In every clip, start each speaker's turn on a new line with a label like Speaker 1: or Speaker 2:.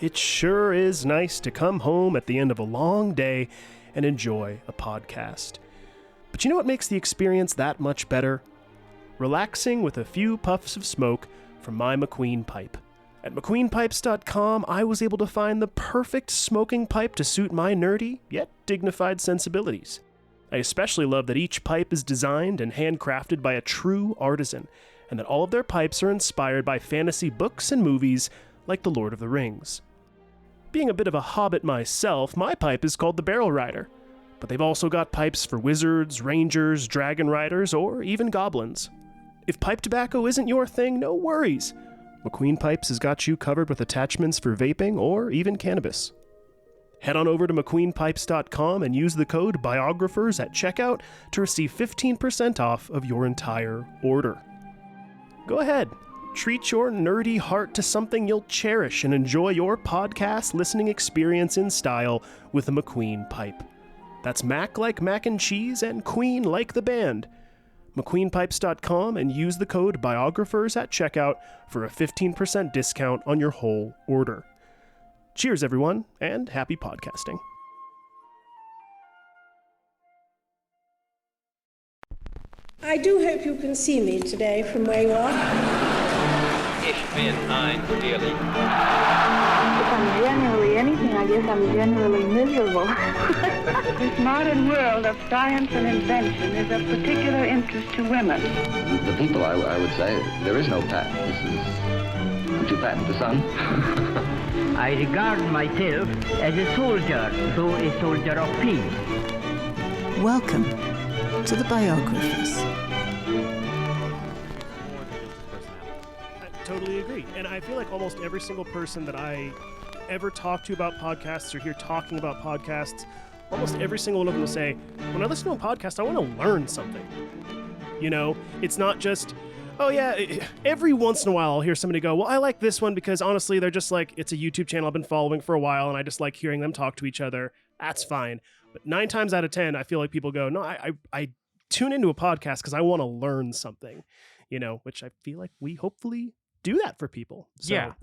Speaker 1: It sure is nice to come home at the end of a long day and enjoy a podcast. But you know what makes the experience that much better? Relaxing with a few puffs of smoke from my McQueen pipe. At McQueenPipes.com, I was able to find the perfect smoking pipe to suit my nerdy, yet dignified sensibilities. I especially love that each pipe is designed and handcrafted by a true artisan, and that all of their pipes are inspired by fantasy books and movies like The Lord of the Rings. Being a bit of a hobbit myself, my pipe is called the Barrel Rider, but they've also got pipes for wizards, rangers, dragon riders, or even goblins. If pipe tobacco isn't your thing, no worries. McQueen Pipes has got you covered with attachments for vaping or even cannabis. Head on over to McQueenPipes.com and use the code BIOGRAPHERS at checkout to receive 15% off of your entire order. Go ahead, treat your nerdy heart to something you'll cherish and enjoy your podcast listening experience in style with a McQueen pipe. That's Mac like mac and cheese and Queen like the band. McQueenPipes.com and use the code BIOGRAPHERS at checkout for a 15% discount on your whole order. Cheers, everyone, and happy podcasting.
Speaker 2: I do hope you can see me today from where you are.
Speaker 3: Ich bin ein Lehrling.
Speaker 4: If I'm generally anything, I guess I'm generally miserable. This modern world of science and invention is of particular interest to women.
Speaker 5: The people, I would say, there is no patent. This is, don't you patent the sun?
Speaker 6: I regard myself as a soldier, though a soldier of peace.
Speaker 7: Welcome to the Biographers.
Speaker 1: I totally agree. And I feel like almost every single person that I ever talk to about podcasts or hear talking about podcasts, almost every single one of them will say, when I listen to a podcast, I want to learn something. You know, it's not just, oh yeah, every once in a while I'll hear somebody go, well, I like this one because honestly, they're just like, it's a YouTube channel I've been following for a while and I just like hearing them talk to each other. That's fine. But 9 times out of 10, I feel like people go, no, I tune into a podcast because I want to learn something, you know, which I feel like we hopefully do that for people. So.
Speaker 8: Yeah.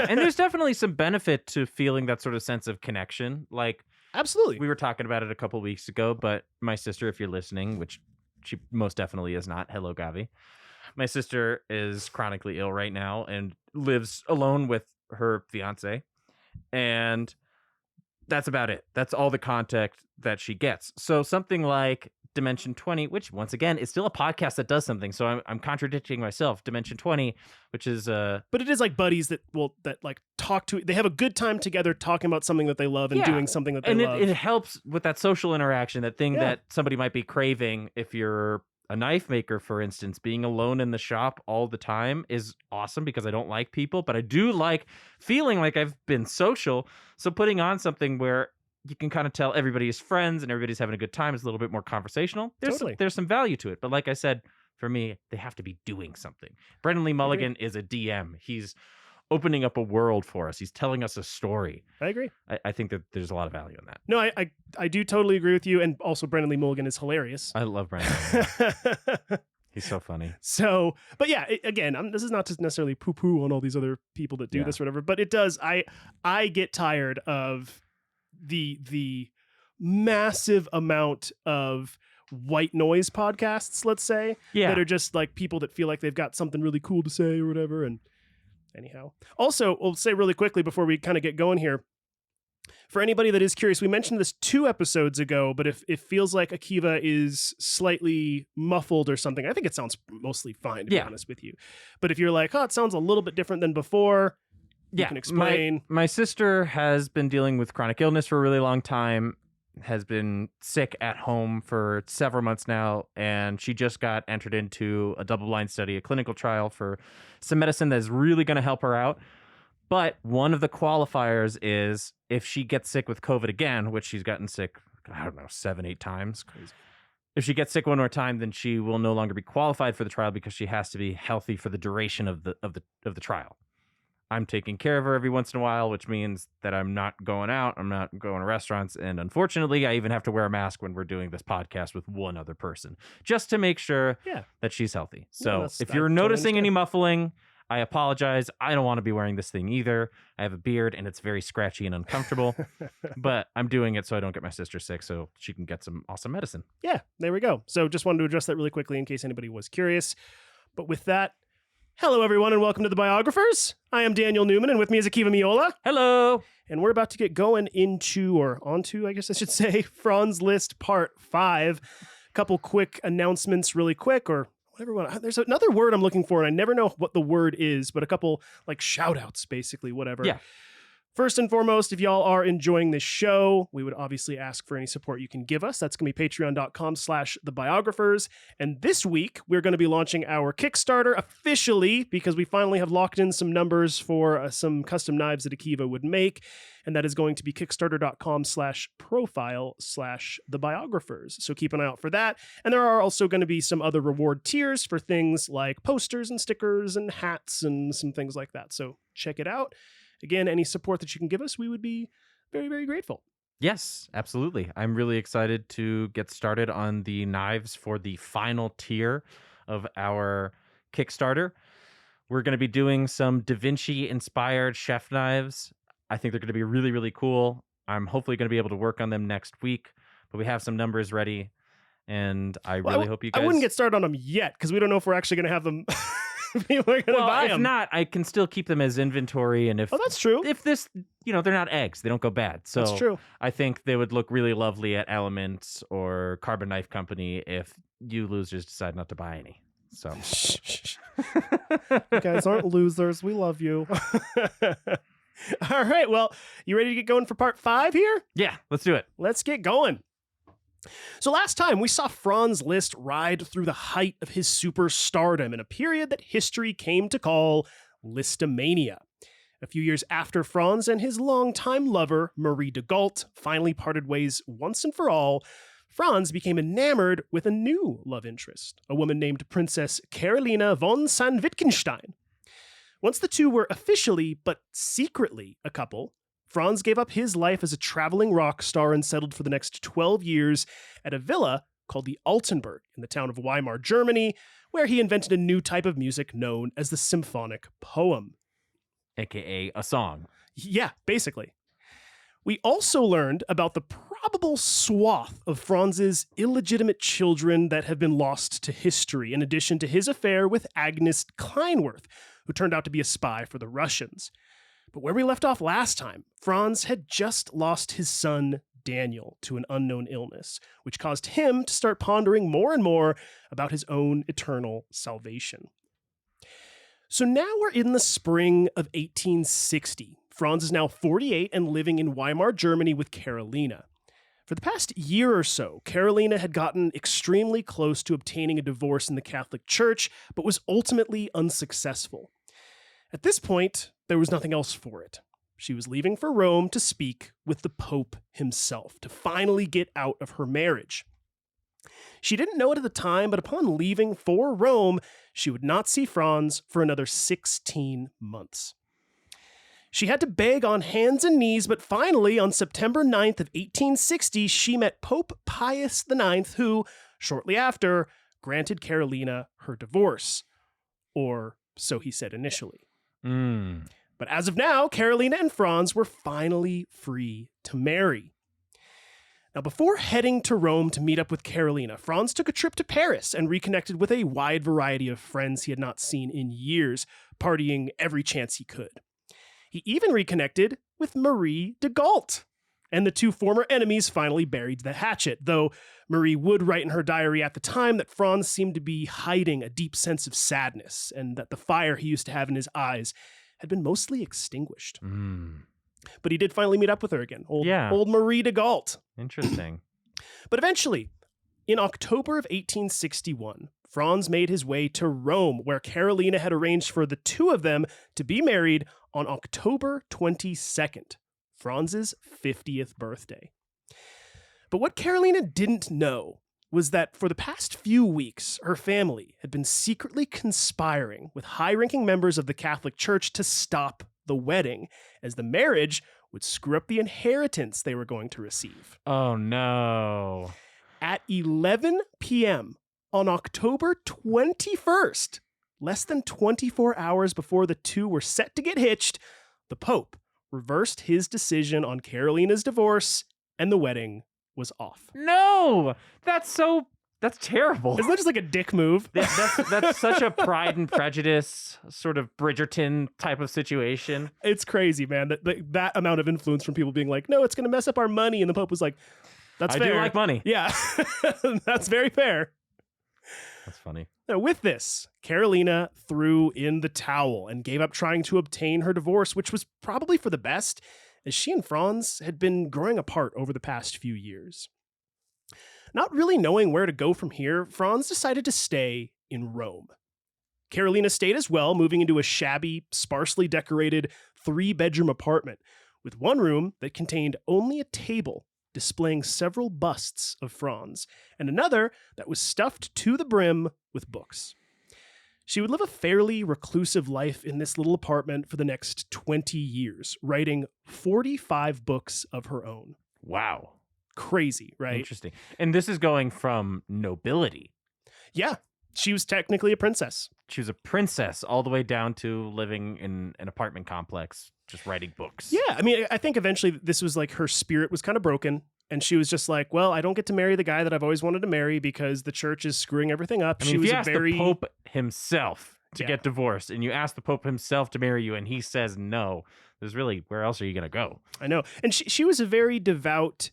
Speaker 8: And there's definitely some benefit to feeling that sort of sense of connection. Like,
Speaker 1: absolutely.
Speaker 8: We were talking about it a couple weeks ago, but my sister, if you're listening, which she most definitely is not. Hello, Gavi. My sister is chronically ill right now and lives alone with her fiance. And that's about it. That's all the contact that she gets. So something like Dimension 20, which once again is still a podcast that does something. So I'm contradicting myself. Dimension 20, which is but
Speaker 1: it is like buddies that like talk to. They have a good time together talking about something that they love and doing something that they love.
Speaker 8: And it helps with that social interaction, that thing that somebody might be craving. If you're a knife maker, for instance, being alone in the shop all the time is awesome because I don't like people, but I do like feeling like I've been social. So putting on something where you can kind of tell everybody is friends and everybody's having a good time is a little bit more conversational. There's some value to it. But like I said, for me, they have to be doing something. Brendan Lee Mulligan is a DM. He's opening up a world for us. He's telling us a story.
Speaker 1: I agree.
Speaker 8: I think that there's a lot of value in that.
Speaker 1: No, I do totally agree with you. And also Brendan Lee Mulligan is hilarious.
Speaker 8: I love Brendan. He's so funny.
Speaker 1: So, but yeah, again, this is not to necessarily poo-poo on all these other people that do this or whatever, but it does. I get tired of the massive amount of white noise podcasts, let's say, that are just like people that feel like they've got something really cool to say or whatever. And anyhow, also, we'll say really quickly before we kind of get going here, for anybody that is curious, we mentioned this 2 episodes ago, but if it feels like Akiva is slightly muffled or something, I think it sounds mostly fine, to be honest with you. But if you're like, oh, it sounds a little bit different than before, you can explain.
Speaker 8: My sister has been dealing with chronic illness for a really long time, has been sick at home for several months now, and she just got entered into a double-blind study, a clinical trial for some medicine that is really going to help her out. But one of the qualifiers is if she gets sick with COVID again, which she's gotten sick, I don't know, 7-8 times. Crazy. If she gets sick one more time, then she will no longer be qualified for the trial because she has to be healthy for the duration of the trial. I'm taking care of her every once in a while, which means that I'm not going out. I'm not going to restaurants. And unfortunately, I even have to wear a mask when we're doing this podcast with one other person just to make sure that she's healthy. So if you're noticing any muffling, I apologize. I don't want to be wearing this thing either. I have a beard and it's very scratchy and uncomfortable, but I'm doing it so I don't get my sister sick so she can get some awesome medicine.
Speaker 1: Yeah, there we go. So just wanted to address that really quickly in case anybody was curious. But with that, hello, everyone, and welcome to The Biographers. I am Daniel Newman, and with me is Akiva Miola.
Speaker 8: Hello.
Speaker 1: And we're about to get going onto, I guess I should say, Franz Liszt Part 5. A couple quick announcements really quick, or whatever. There's another word I'm looking for, and I never know what the word is, but a couple, like, shout-outs, basically, whatever.
Speaker 8: Yeah.
Speaker 1: First and foremost, if y'all are enjoying this show, we would obviously ask for any support you can give us. That's going to be patreon.com/thebiographers. And this week, we're going to be launching our Kickstarter officially because we finally have locked in some numbers for some custom knives that Akiva would make. And that is going to be kickstarter.com/profile/thebiographers. So keep an eye out for that. And there are also going to be some other reward tiers for things like posters and stickers and hats and some things like that. So check it out. Again, any support that you can give us, we would be very, very grateful.
Speaker 8: Yes, absolutely. I'm really excited to get started on the knives for the final tier of our Kickstarter. We're going to be doing some Da Vinci-inspired chef knives. I think they're going to be really, really cool. I'm hopefully going to be able to work on them next week, but we have some numbers ready, and I really hope you guys...
Speaker 1: I wouldn't get started on them yet, because we don't know if we're actually going to have them... People are going to buy them.
Speaker 8: If not, I can still keep them as inventory, and if
Speaker 1: that's true.
Speaker 8: If this, they're not eggs, they don't go bad. So
Speaker 1: that's true.
Speaker 8: I think they would look really lovely at Elements or Carbon Knife Company if you losers decide not to buy any. So
Speaker 1: you guys aren't losers. We love you. All right. Well, you ready to get going for part 5 here?
Speaker 8: Yeah, let's do it.
Speaker 1: Let's get going. So last time, we saw Franz Liszt ride through the height of his superstardom in a period that history came to call Lisztomania. A few years after Franz and his longtime lover, Marie de Gault, finally parted ways once and for all, Franz became enamored with a new love interest, a woman named Princess Carolina von Sayn-Wittgenstein. Once the two were officially, but secretly, a couple, Franz gave up his life as a traveling rock star and settled for the next 12 years at a villa called the Altenburg in the town of Weimar, Germany, where he invented a new type of music known as the symphonic poem.
Speaker 8: AKA a song.
Speaker 1: Yeah, basically. We also learned about the probable swath of Franz's illegitimate children that have been lost to history, in addition to his affair with Agnes Kleinworth, who turned out to be a spy for the Russians. But where we left off last time, Franz had just lost his son, Daniel, to an unknown illness, which caused him to start pondering more and more about his own eternal salvation. So now we're in the spring of 1860. Franz is now 48 and living in Weimar, Germany with Carolina. For the past year or so, Carolina had gotten extremely close to obtaining a divorce in the Catholic Church, but was ultimately unsuccessful. At this point, there was nothing else for it. She was leaving for Rome to speak with the Pope himself, to finally get out of her marriage. She didn't know it at the time, but upon leaving for Rome, she would not see Franz for another 16 months. She had to beg on hands and knees, but finally, on September 9th of 1860, she met Pope Pius IX, who, shortly after, granted Carolina her divorce. Or so he said initially. But as of now, Carolina and Franz were finally free to marry. Now, before heading to Rome to meet up with Carolina, Franz took a trip to Paris and reconnected with a wide variety of friends he had not seen in years, partying every chance he could. He even reconnected with Marie de Gault, and the two former enemies finally buried the hatchet, though Marie would write in her diary at the time that Franz seemed to be hiding a deep sense of sadness, and that the fire he used to have in his eyes had been mostly extinguished. But he did finally meet up with her again, old Marie de Gault.
Speaker 8: Interesting.
Speaker 1: But eventually, in October of 1861, Franz made his way to Rome, where Carolina had arranged for the two of them to be married on October 22nd, Franz's 50th birthday. But what Carolina didn't know was that for the past few weeks, her family had been secretly conspiring with high-ranking members of the Catholic Church to stop the wedding, as the marriage would screw up the inheritance they were going to receive.
Speaker 8: Oh, no.
Speaker 1: At 11 p.m. on October 21st, less than 24 hours before the two were set to get hitched, the Pope reversed his decision on Carolina's divorce, and the wedding was off.
Speaker 8: No! That's terrible.
Speaker 1: Isn't that just like a dick move?
Speaker 8: That's such a Pride and Prejudice sort of Bridgerton type of situation.
Speaker 1: It's crazy, man. That amount of influence from people being like, no, it's going to mess up our money. And the Pope was like, that's fair.
Speaker 8: I do like money.
Speaker 1: Yeah, that's very fair.
Speaker 8: That's funny.
Speaker 1: Now, with this, Carolina threw in the towel and gave up trying to obtain her divorce, which was probably for the best, as she and Franz had been growing apart over the past few years. Not really knowing where to go from here, Franz decided to stay in Rome. Carolina stayed as well, moving into a shabby, sparsely decorated 3-bedroom apartment with one room that contained only a table displaying several busts of Franz, and another that was stuffed to the brim with books. She would live a fairly reclusive life in this little apartment for the next 20 years, writing 45 books of her own.
Speaker 8: Wow.
Speaker 1: Crazy, right?
Speaker 8: Interesting. And this is going from nobility.
Speaker 1: Yeah, she was technically a princess.
Speaker 8: She was a princess all the way down to living in an apartment complex, just writing books.
Speaker 1: Yeah, I mean, I think eventually this was like her spirit was kind of broken, and she was just like, well, I don't get to marry the guy that I've always wanted to marry because the church is screwing everything up.
Speaker 8: I mean,
Speaker 1: she
Speaker 8: if
Speaker 1: was
Speaker 8: you ask the Pope himself to
Speaker 1: Yeah.
Speaker 8: get divorced, and you ask the Pope himself to marry you, and he says no, there's really, where else are you going to go?
Speaker 1: I know. And she was a very devout,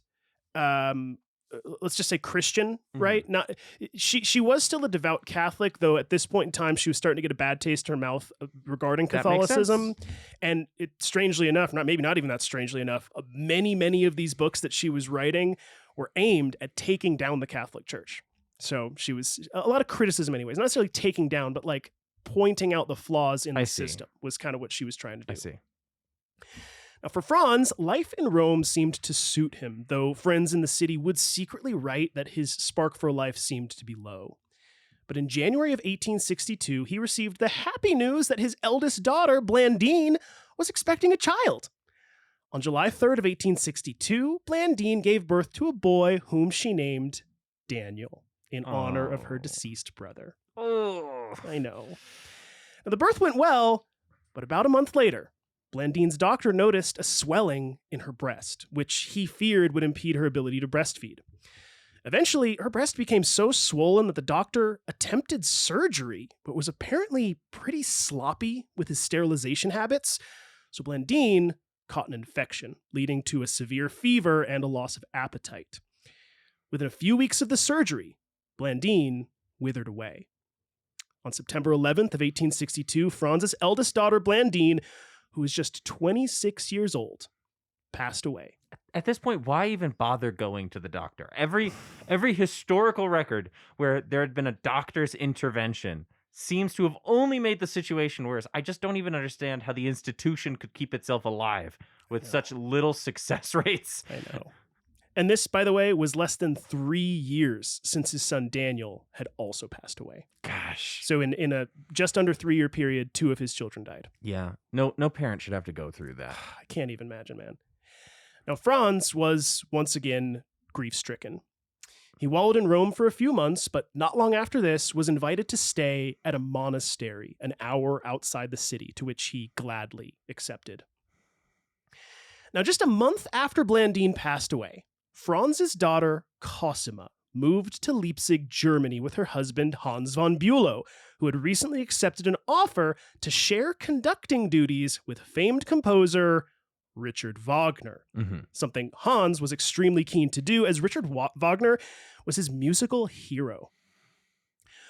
Speaker 1: let's just say Christian, right? Not she was still a devout Catholic, though at this point in time she was starting to get a bad taste in her mouth regarding
Speaker 8: That makes
Speaker 1: Catholicism.
Speaker 8: sense.
Speaker 1: And it, strangely enough, not even that strangely enough, many of these books that she was writing were aimed at taking down the Catholic Church. So she was a lot of criticism anyways, not necessarily taking down, but like pointing out the flaws in the system was kind of what she was trying to do.
Speaker 8: I see.
Speaker 1: Now, for Franz, life in Rome seemed to suit him, though friends in the city would secretly write that his spark for life seemed to be low. But in January of 1862, he received the happy news that his eldest daughter, Blandine, was expecting a child. On July 3rd of 1862, Blandine gave birth to a boy whom she named Daniel, in honor of her deceased brother.
Speaker 8: Oh,
Speaker 1: I know. Now, the birth went well, but about a month later, Blandine's doctor noticed a swelling in her breast, which he feared would impede her ability to breastfeed. Eventually, her breast became so swollen that the doctor attempted surgery, but was apparently pretty sloppy with his sterilization habits, so Blandine caught an infection, leading to a severe fever and a loss of appetite. Within a few weeks of the surgery, Blandine withered away. On September 11th of 1862, Franz's eldest daughter, Blandine, who was just 26 years old, passed away.
Speaker 8: at this point, why even bother going to the doctor? Every historical record where there had been a doctor's intervention seems to have only made the situation worse. I just don't even understand how the institution could keep itself alive with such little success rates.
Speaker 1: I know. And this, by the way, was less than 3 years since his son Daniel had also passed away.
Speaker 8: Gosh.
Speaker 1: So in a just under 3 year period, 2 of his children died.
Speaker 8: Yeah. No parent should have to go through that.
Speaker 1: I can't even imagine, man. Now, Franz was once again grief-stricken. He wallowed in Rome for a few months, but not long after this was invited to stay at a monastery an hour outside the city, to which he gladly accepted. Now, just a month after Blandine passed away, Franz's daughter, Cosima, moved to Leipzig, Germany with her husband, Hans von Bülow, who had recently accepted an offer to share conducting duties with famed composer Richard Wagner, something Hans was extremely keen to do, as Richard Wagner was his musical hero.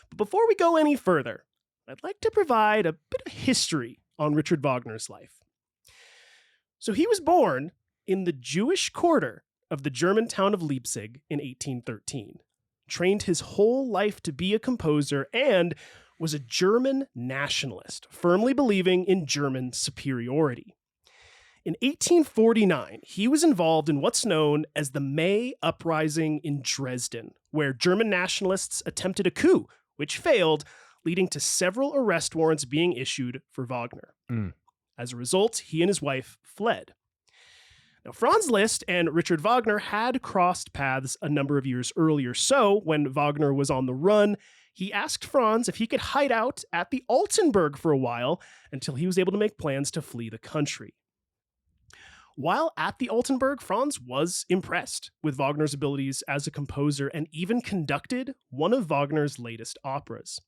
Speaker 1: But before we go any further, I'd like to provide a bit of history on Richard Wagner's life. So he was born in the Jewish quarter of the German town of Leipzig in 1813, trained his whole life to be a composer, and was a German nationalist, firmly believing in German superiority. In 1849, he was involved in what's known as the May Uprising in Dresden, where German nationalists attempted a coup, which failed, leading to several arrest warrants being issued for Wagner. As a result, he and his wife fled. Now, Franz Liszt and Richard Wagner had crossed paths a number of years earlier, so when Wagner was on the run, he asked Franz if he could hide out at the Altenburg for a while until he was able to make plans to flee the country. While at the Altenburg, Franz was impressed with Wagner's abilities as a composer and even conducted one of Wagner's latest operas.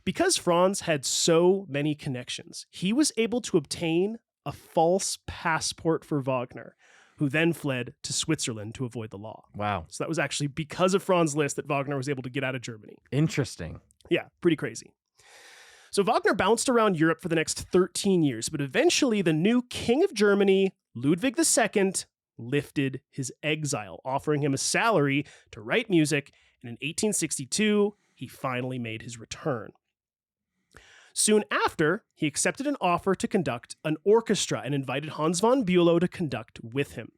Speaker 1: Because Franz had so many connections, he was able to obtain a false passport for Wagner, who then fled to Switzerland to avoid the law.
Speaker 8: Wow.
Speaker 1: So that was actually because of Franz Liszt that Wagner was able to get out of Germany.
Speaker 8: Interesting.
Speaker 1: Yeah, pretty crazy. So Wagner bounced around Europe for the next 13 years, but eventually the new king of Germany, Ludwig II, lifted his exile, offering him a salary to write music, and in 1862, he finally made his return. Soon after, he accepted an offer to conduct an orchestra and invited Hans von Bülow to conduct with him.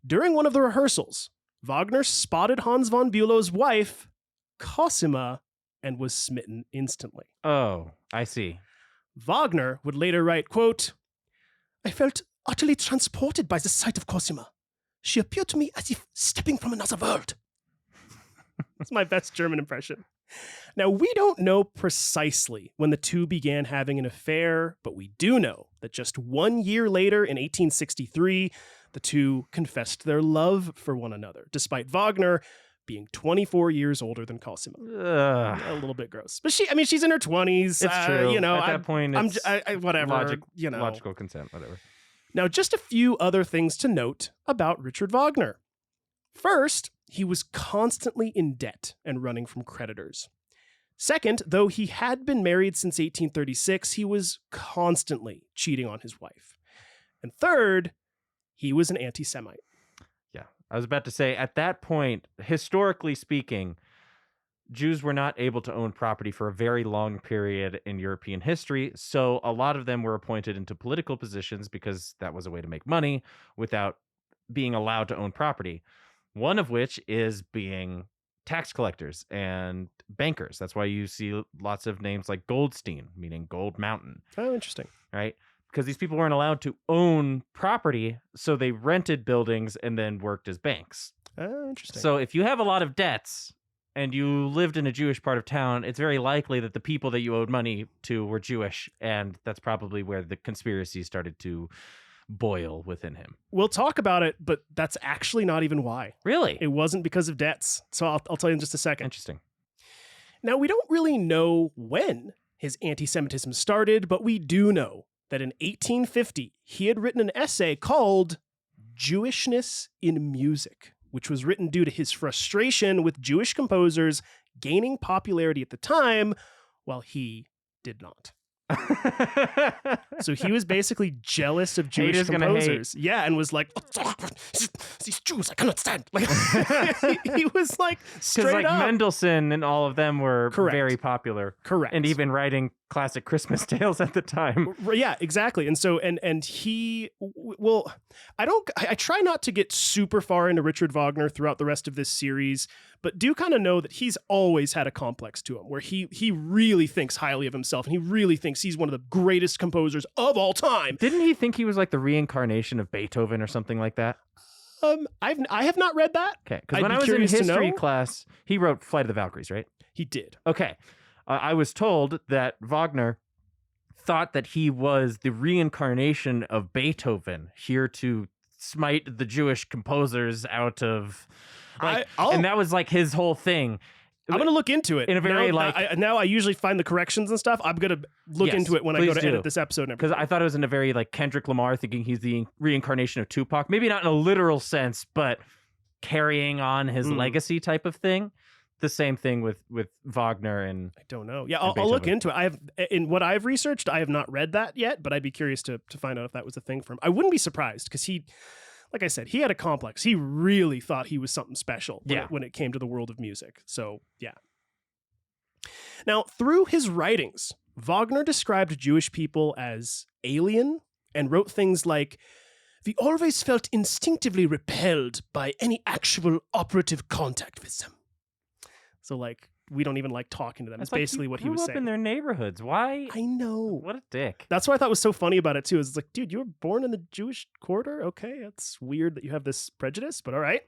Speaker 1: During one of the rehearsals, Wagner spotted Hans von Bülow's wife, Cosima, and was smitten instantly.
Speaker 8: Oh, I see.
Speaker 1: Wagner would later write, quote, "I felt utterly transported by the sight of Cosima. She appeared to me as if stepping from another world." That's my best German impression. Now, we don't know precisely when the two began having an affair, but we do know that just 1 year later, in 1863, the two confessed their love for one another, despite Wagner being 24 years older than Cosima. A little bit gross. But she's in her 20s.
Speaker 8: It's true.
Speaker 1: You know,
Speaker 8: at that point, it's
Speaker 1: whatever.
Speaker 8: logical consent, whatever.
Speaker 1: Now, just a few other things to note about Richard Wagner. First, he was constantly in debt and running from creditors. Second, though he had been married since 1836, he was constantly cheating on his wife. And third, he was an anti-Semite.
Speaker 8: Yeah, I was about to say, at that point, historically speaking, Jews were not able to own property for a very long period in European history, so a lot of them were appointed into political positions because that was a way to make money without being allowed to own property. One of which is being tax collectors and bankers. That's why you see lots of names like Goldstein, meaning Gold Mountain.
Speaker 1: Oh, interesting.
Speaker 8: Right? Because these people weren't allowed to own property, so they rented buildings and then worked as banks.
Speaker 1: Oh, interesting.
Speaker 8: So if you have a lot of debts and you lived in a Jewish part of town, it's very likely that the people that you owed money to were Jewish, and that's probably where the conspiracy started to boil within him.
Speaker 1: We'll talk about it, but that's actually not even why.
Speaker 8: Really?
Speaker 1: It wasn't because of debts. So I'll tell you in just a second.
Speaker 8: Interesting.
Speaker 1: Now, we don't really know when his anti-Semitism started, but we do know that in 1850, he had written an essay called Jewishness in Music, which was written due to his frustration with Jewish composers gaining popularity at the time, while he did not. So he was basically jealous of Jewish composers. Yeah, and was like, these Jews I cannot stand. Like, he was like straight up.
Speaker 8: Mendelssohn and all of them were very popular.
Speaker 1: Correct.
Speaker 8: And even writing classic Christmas tales at the time.
Speaker 1: Yeah, exactly. And so, and he, well, I try not to get super far into Richard Wagner throughout the rest of this series, but do kind of know that he's always had a complex to him where he really thinks highly of himself and he really thinks he's one of the greatest composers of all time.
Speaker 8: Didn't he think he was like the reincarnation of Beethoven or something like that?
Speaker 1: I have not read that.
Speaker 8: Okay, because when I was in history class, he wrote Flight of the Valkyries, right?
Speaker 1: He did.
Speaker 8: Okay. I was told that Wagner thought that he was the reincarnation of Beethoven, here to smite the Jewish composers out of... and that was like his whole thing.
Speaker 1: I'm going to look into it.
Speaker 8: In a very
Speaker 1: now I usually find the corrections and stuff. I'm going to look into it when I go to edit this episode.
Speaker 8: Because I thought it was in a very like Kendrick Lamar thinking he's the reincarnation of Tupac. Maybe not in a literal sense, but carrying on his legacy type of thing. The same thing with Wagner and
Speaker 1: I don't know. Yeah, I'll look into it. In what I've researched, I have not read that yet, but I'd be curious to find out if that was a thing for him. I wouldn't be surprised because he, like I said, he had a complex. He really thought he was something special when it came to the world of music. So, yeah. Now, through his writings, Wagner described Jewish people as alien and wrote things like, "We always felt instinctively repelled by any actual operative contact with them." So, like, we don't even like talking to them. It's basically what he was saying.
Speaker 8: Grew up in their neighborhoods. Why?
Speaker 1: I know.
Speaker 8: What a dick.
Speaker 1: That's what I thought was so funny about it, too. Is it's like, dude, you were born in the Jewish quarter? Okay, that's weird that you have this prejudice, but all right.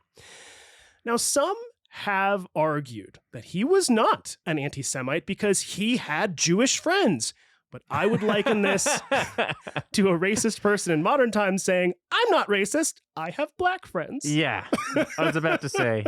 Speaker 1: Now, some have argued that he was not an anti-Semite because he had Jewish friends. But I would liken this to a racist person in modern times saying, I'm not racist, I have black friends.
Speaker 8: Yeah, I was about to say.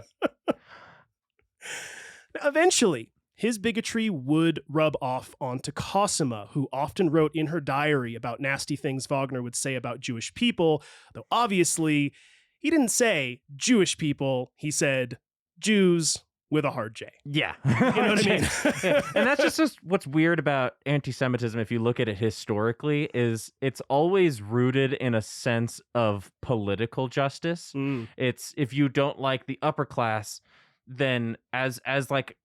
Speaker 1: Eventually, his bigotry would rub off onto Cosima, who often wrote in her diary about nasty things Wagner would say about Jewish people, though obviously he didn't say Jewish people, he said Jews with a hard J.
Speaker 8: Yeah.
Speaker 1: You know what I mean?
Speaker 8: Yeah. And that's just what's weird about anti-Semitism, if you look at it historically, is it's always rooted in a sense of political justice. It's if you don't like the upper class, then as like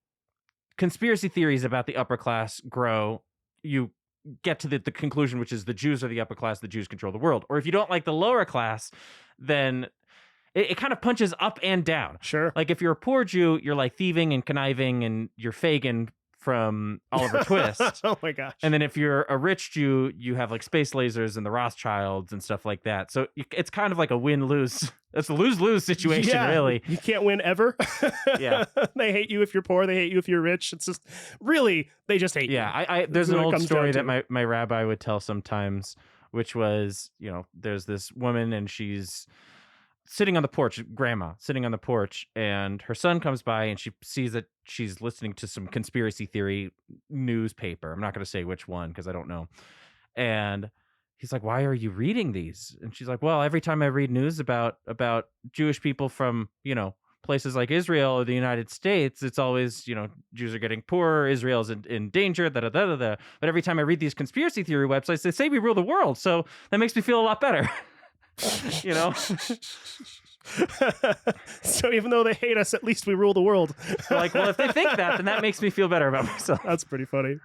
Speaker 8: conspiracy theories about the upper class grow, you get to the conclusion, which is the Jews are the upper class, the Jews control the world. Or if you don't like the lower class, then it kind of punches up and down.
Speaker 1: Sure.
Speaker 8: Like if you're a poor Jew, you're like thieving and conniving and you're Fagin from Oliver Twist.
Speaker 1: Oh my gosh.
Speaker 8: And then if you're a rich Jew, you have like space lasers and the Rothschilds and stuff like that. So it's kind of like a win-lose. It's a lose-lose situation, really.
Speaker 1: You can't win ever.
Speaker 8: Yeah.
Speaker 1: They hate you if you're poor. They hate you if you're rich. It's just, really, they just hate you.
Speaker 8: Yeah, there's an old story that my rabbi would tell sometimes, which was, there's this woman and she's sitting on the porch, grandma sitting on the porch, and her son comes by and she sees that she's listening to some conspiracy theory newspaper. I'm not going to say which one because I don't know. And he's like, why are you reading these? And she's like, well, every time I read news about Jewish people from, places like Israel or the United States, it's always, Jews are getting poorer, Israel's in danger, da-da-da-da-da. But every time I read these conspiracy theory websites, they say we rule the world. So that makes me feel a lot better.
Speaker 1: So even though they hate us, at least we rule the world.
Speaker 8: Like, well, if they think that, then that makes me feel better about myself.
Speaker 1: That's pretty funny.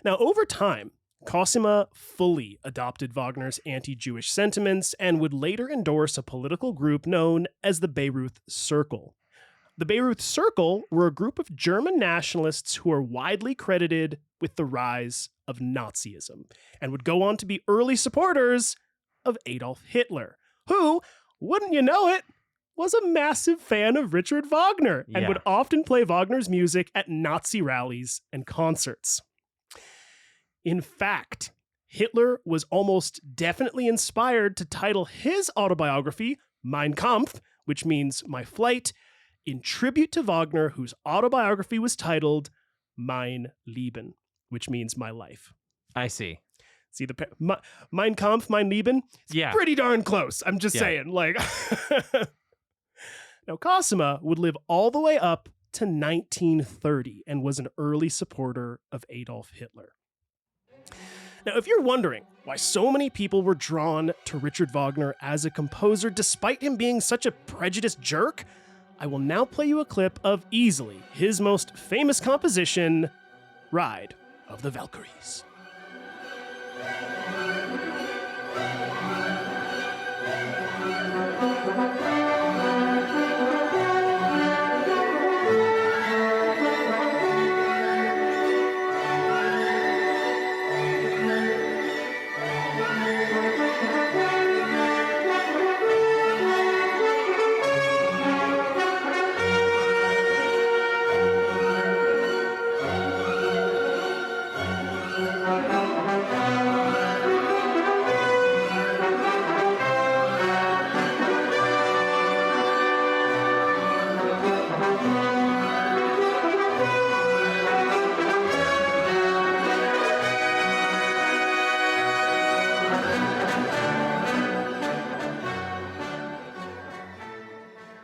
Speaker 1: Now, over time, Cosima fully adopted Wagner's anti-Jewish sentiments and would later endorse a political group known as the Bayreuth Circle. The Bayreuth Circle were a group of German nationalists who are widely credited with the rise of Nazism and would go on to be early supporters of Adolf Hitler, who, wouldn't you know it, was a massive fan of Richard Wagner and would often play Wagner's music at Nazi rallies and concerts. In fact, Hitler was almost definitely inspired to title his autobiography Mein Kampf, which means My Flight, in tribute to Wagner, whose autobiography was titled Mein Leben, which means My Life.
Speaker 8: I see.
Speaker 1: See, Mein Kampf, Mein Leben? It's pretty darn close. I'm just saying. Like, now, Cosima would live all the way up to 1930 and was an early supporter of Adolf Hitler. Now, if you're wondering why so many people were drawn to Richard Wagner as a composer despite him being such a prejudiced jerk, I will now play you a clip of easily his most famous composition, Ride of the Valkyries.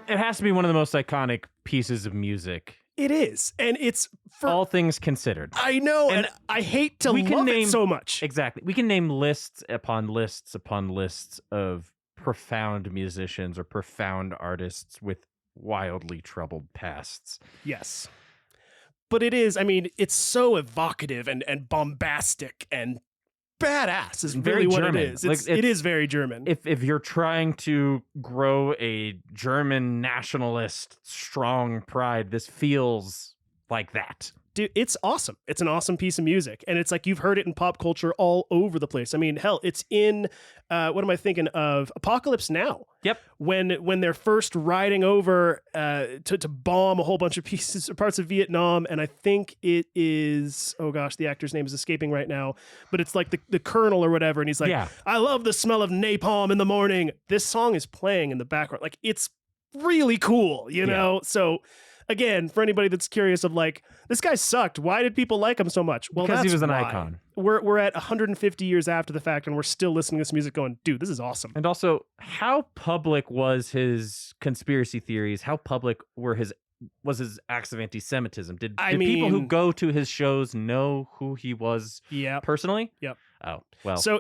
Speaker 8: It has to be one of the most iconic pieces of music.
Speaker 1: It is. And it's for
Speaker 8: all things considered.
Speaker 1: I know. And I hate to love it so much.
Speaker 8: Exactly. We can name lists upon lists upon lists of profound musicians or profound artists with wildly troubled pasts.
Speaker 1: Yes. But it is, I mean, it's so evocative and bombastic and badass is really what it is. It is very German.
Speaker 8: If you're trying to grow a German nationalist strong pride, this feels like that.
Speaker 1: Dude, it's awesome. It's an awesome piece of music. And it's like you've heard it in pop culture all over the place. I mean, hell, it's in, what am I thinking of? Apocalypse Now.
Speaker 8: Yep.
Speaker 1: When they're first riding over to bomb a whole bunch of parts of Vietnam. And I think it is, oh gosh, the actor's name is escaping right now. But it's like the colonel or whatever. And he's like, I love the smell of napalm in the morning. This song is playing in the background. Like, it's really cool, you know? So... Again, for anybody that's curious of like, this guy sucked. Why did people like him so much? Well,
Speaker 8: because he was an
Speaker 1: why.
Speaker 8: icon.
Speaker 1: We're at 150 years after the fact, and we're still listening to this music going, dude, this is awesome.
Speaker 8: And also, how public was his conspiracy theories? How public was his acts of anti-Semitism? Did people who go to his shows know who he was personally?
Speaker 1: Yep.
Speaker 8: Oh, well.
Speaker 1: So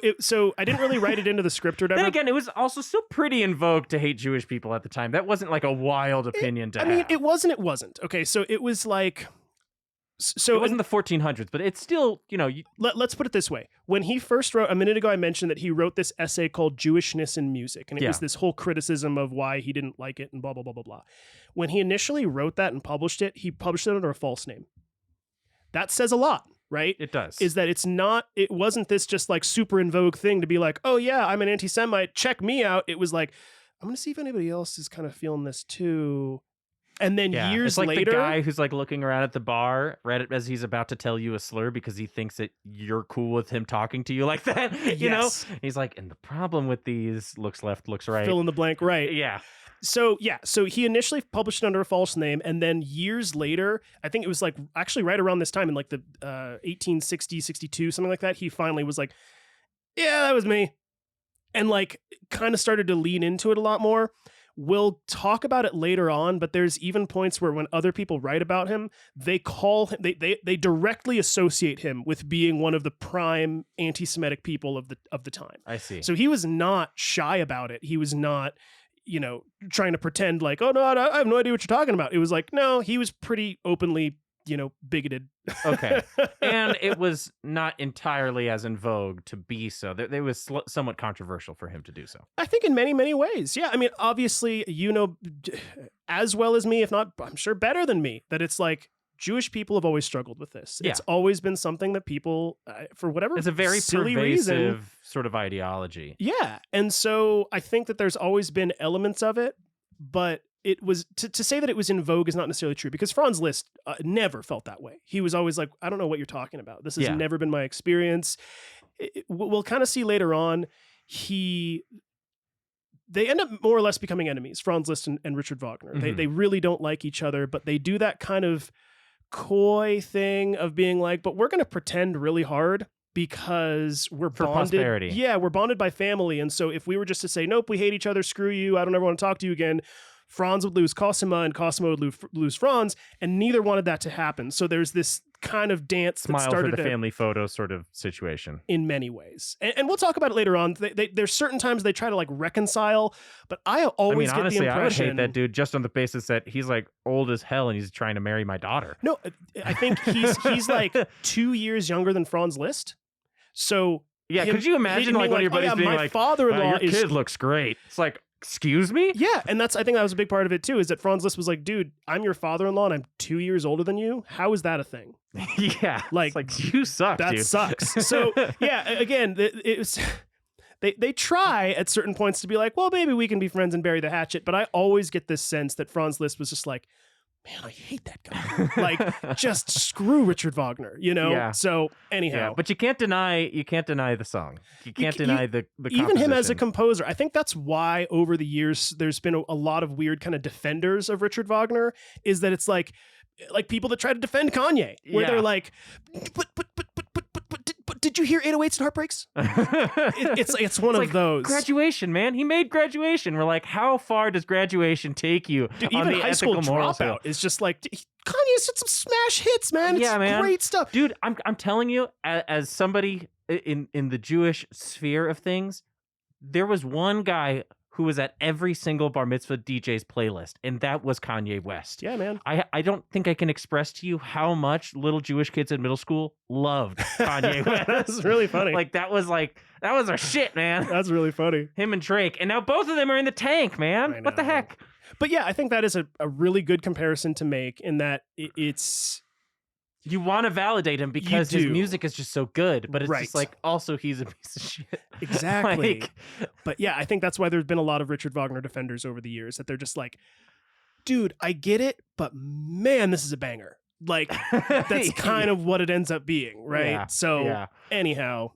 Speaker 1: I didn't really write it into the script or whatever.
Speaker 8: Then again, it was also still pretty in vogue to hate Jewish people at the time. That wasn't like a wild opinion to have.
Speaker 1: I mean, it wasn't. Okay, so it was like... So
Speaker 8: it wasn't the 1400s, but it's still, you know...
Speaker 1: Let's put it this way. When he first wrote... A minute ago, I mentioned that he wrote this essay called Jewishness in Music, and it was this whole criticism of why he didn't like it and blah, blah, blah, blah, blah. When he initially wrote that and published it, he published it under a false name. That says a lot. Right?
Speaker 8: It does.
Speaker 1: Is that it wasn't this just like super in vogue thing to be like, oh yeah, I'm an anti-Semite, check me out. It was like, I'm going to see if anybody else is kind of feeling this too. And then years
Speaker 8: it's like
Speaker 1: later...
Speaker 8: the guy who's like looking around at the bar right as he's about to tell you a slur because he thinks that you're cool with him talking to you like that. You know? He's like, and the problem with these looks left, looks right.
Speaker 1: Fill in the blank, right.
Speaker 8: Yeah.
Speaker 1: So he initially published it under a false name, and then years later, I think it was like actually right around this time in like the 1860, 62, something like that, he finally was like, yeah, that was me. And like kind of started to lean into it a lot more. We'll talk about it later on, but there's even points where when other people write about him, they call him, they directly associate him with being one of the prime anti-Semitic people of the time.
Speaker 8: I see.
Speaker 1: So he was not shy about it. He was not, trying to pretend like, oh no, I have no idea what you're talking about. It was like, no, he was pretty openly, bigoted.
Speaker 8: Okay. And it was not entirely as in vogue to be so. It was somewhat controversial for him to do so.
Speaker 1: I think in many, many ways. Yeah. I mean, obviously, as well as me, if not, I'm sure better than me, that it's like Jewish people have always struggled with this.
Speaker 8: Yeah.
Speaker 1: It's always been something that people, for whatever
Speaker 8: it's a very
Speaker 1: silly
Speaker 8: pervasive
Speaker 1: reason,
Speaker 8: sort of ideology.
Speaker 1: Yeah. And so I think that there's always been elements of it, but it was to say that it was in vogue is not necessarily true because Franz Liszt never felt that way. He was always like, I don't know what you're talking about. This has never been my experience. We'll kind of see later on. They end up more or less becoming enemies, Franz Liszt and Richard Wagner.
Speaker 8: Mm-hmm.
Speaker 1: They really don't like each other, but they do that kind of coy thing of being like, but we're going to pretend really hard because we're
Speaker 8: for
Speaker 1: bonded.
Speaker 8: Prosperity.
Speaker 1: Yeah, we're bonded by family. And so if we were just to say, nope, we hate each other, screw you, I don't ever want to talk to you again, Franz would lose Cosima and Cosima would lose Franz, and neither wanted that to happen. So there's this kind of dance
Speaker 8: Smile
Speaker 1: that started
Speaker 8: for the family photo sort of situation.
Speaker 1: In many ways. And we'll talk about it later on. There's certain times they try to like reconcile, but I always
Speaker 8: honestly,
Speaker 1: get the impression...
Speaker 8: I would hate that dude just on the basis that he's like old as hell and he's trying to marry my daughter.
Speaker 1: No, I think he's like 2 years younger than Franz Liszt. So...
Speaker 8: Yeah, could you imagine like one of your buddies being
Speaker 1: my
Speaker 8: like,
Speaker 1: father-in-law
Speaker 8: your kid looks great. It's like, excuse me?
Speaker 1: Yeah, and I think that was a big part of it too, is that Franz Liszt was like, dude, I'm your father-in-law and I'm 2 years older than you. How is that a thing?
Speaker 8: Yeah.
Speaker 1: Like
Speaker 8: you suck,
Speaker 1: that
Speaker 8: dude.
Speaker 1: sucks. So yeah, again, it was... They try at certain points to be like, well, maybe we can be friends and bury the hatchet, but I always get this sense that Franz Liszt was just like, man, I hate that guy. Like, just screw Richard Wagner,
Speaker 8: Yeah.
Speaker 1: So anyhow,
Speaker 8: Yeah, but you can't deny the song. You can't deny the
Speaker 1: even him as a
Speaker 8: composition.
Speaker 1: composer. I think that's why over the years there's been a lot of weird kind of defenders of Richard Wagner. Is that it's like people that try to defend Kanye, where they're like, but did you hear 808s and Heartbreaks? It's one of those.
Speaker 8: Graduation, man. He made Graduation. We're like, how far does Graduation take you?
Speaker 1: Dude,
Speaker 8: on
Speaker 1: even
Speaker 8: the
Speaker 1: High School
Speaker 8: ethical moral
Speaker 1: Dropout
Speaker 8: scale?
Speaker 1: is just like, Kanye's did some smash hits, man. It's great stuff.
Speaker 8: Dude, I'm telling you, as somebody in the Jewish sphere of things, there was one guy who was at every single bar mitzvah DJ's playlist, and that was Kanye West.
Speaker 1: Yeah, man.
Speaker 8: I don't think I can express to you how much little Jewish kids in middle school loved Kanye West.
Speaker 1: That's really funny.
Speaker 8: That was our shit, man.
Speaker 1: That's really funny.
Speaker 8: Him and Drake. And now both of them are in the tank, man. What the heck?
Speaker 1: But yeah, I think that is a really good comparison to make in that it's
Speaker 8: You want to validate him because his music is just so good, but it's just like, also he's a piece of shit.
Speaker 1: Exactly. But yeah, I think that's why there's been a lot of Richard Wagner defenders over the years, that they're just like, dude, I get it, but man, this is a banger. Like, that's kind of what it ends up being, right?
Speaker 8: Yeah.
Speaker 1: So anyhow.